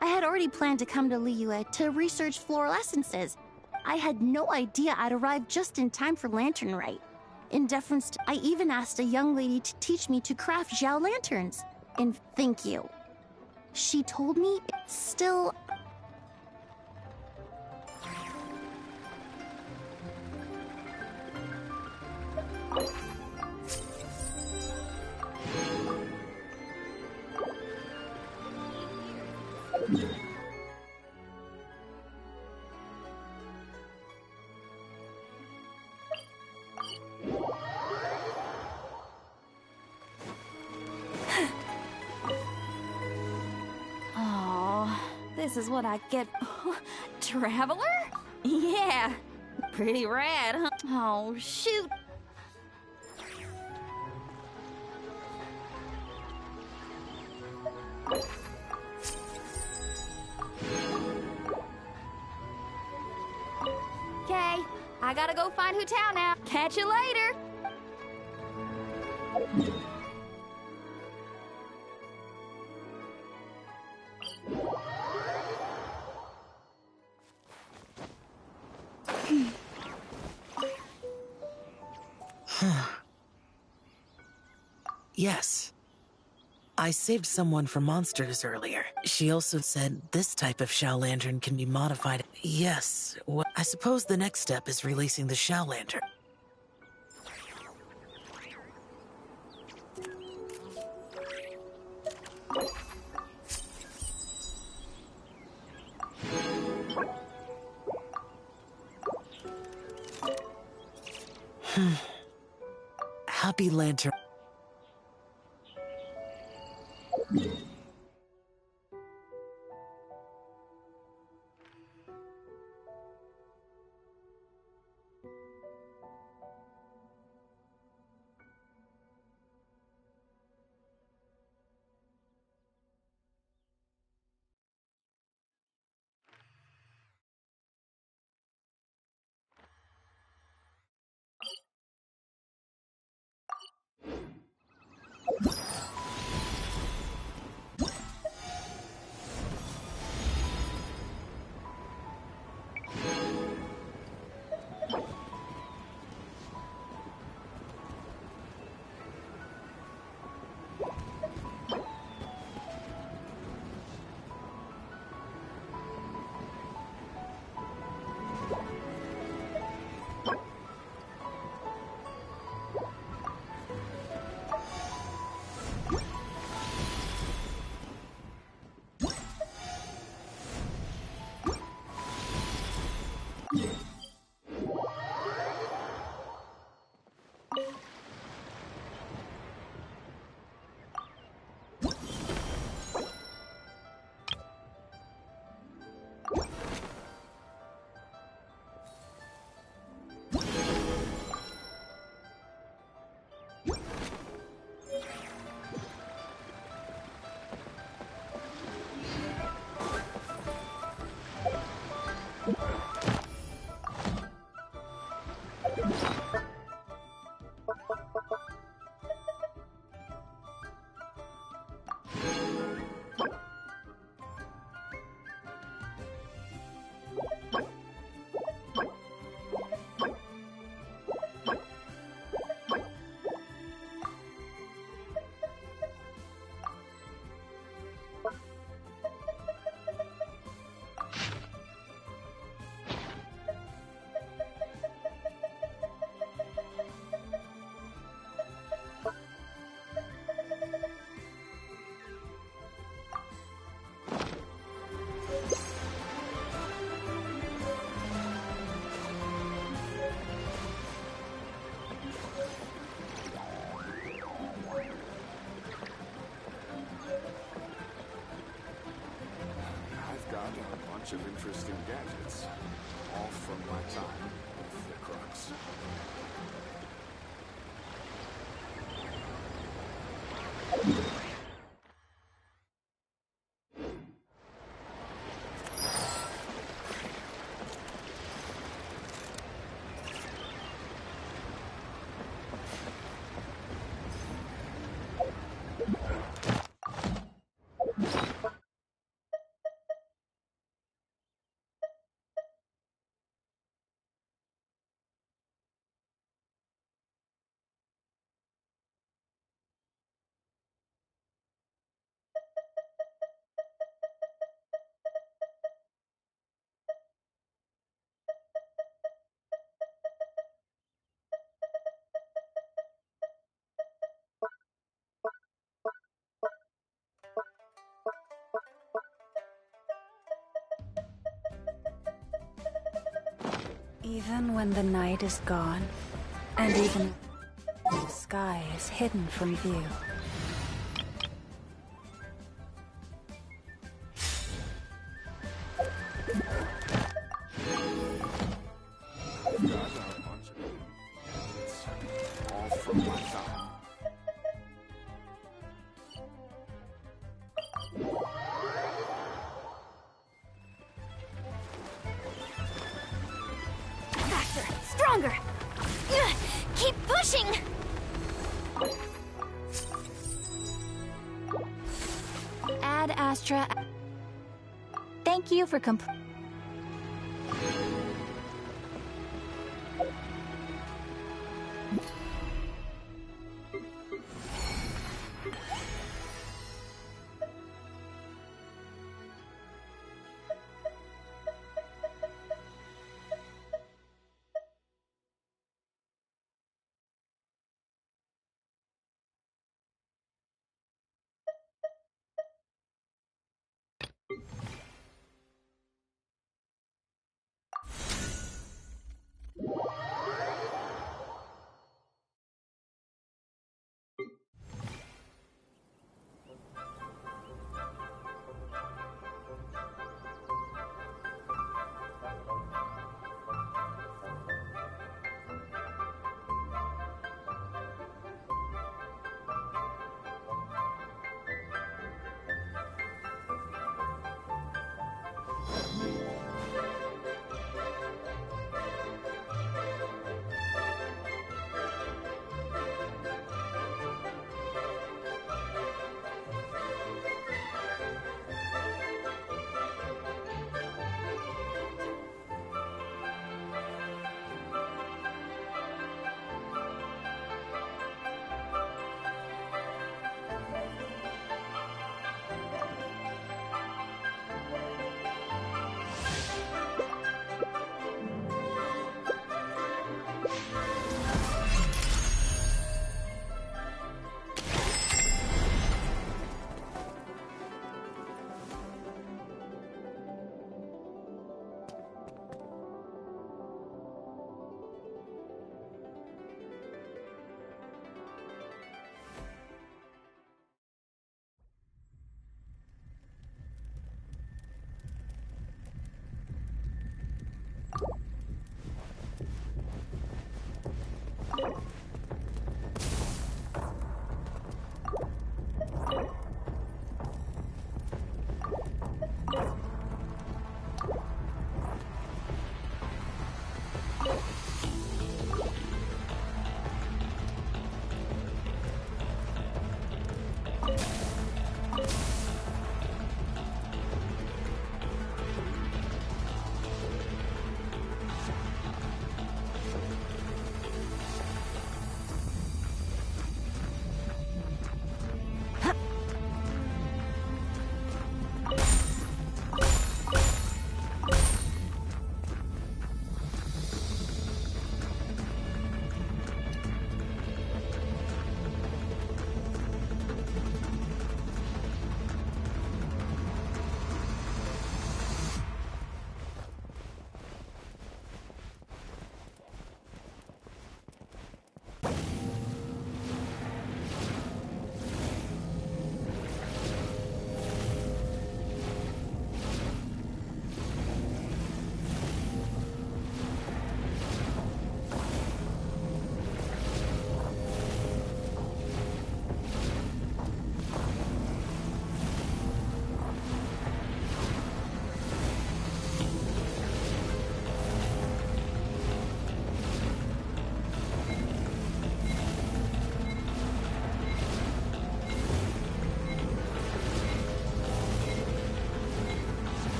I had already planned to come to Liyue to research floral essences. I had no idea I'd arrive just in time for Lantern Rite. In deference to, I even asked a young lady to teach me to craft Zhao lanterns. And thank you. She told me it's still... This is what I get. Traveler? Yeah. Pretty rad, huh? Oh, shoot. Okay, I gotta go find Hu Tao now. Catch you later. Yes. I saved someone from monsters earlier. She also said this type of Shao Lantern can be modified. Yes. Well, I suppose the next step is releasing the Shao Lantern. Happy Lantern. Of interesting gadgets, all from my time with the Crux. Even when the night is gone, and even the sky is hidden from view. All from my time. Stronger! Keep pushing! Ad Astra. Thank you for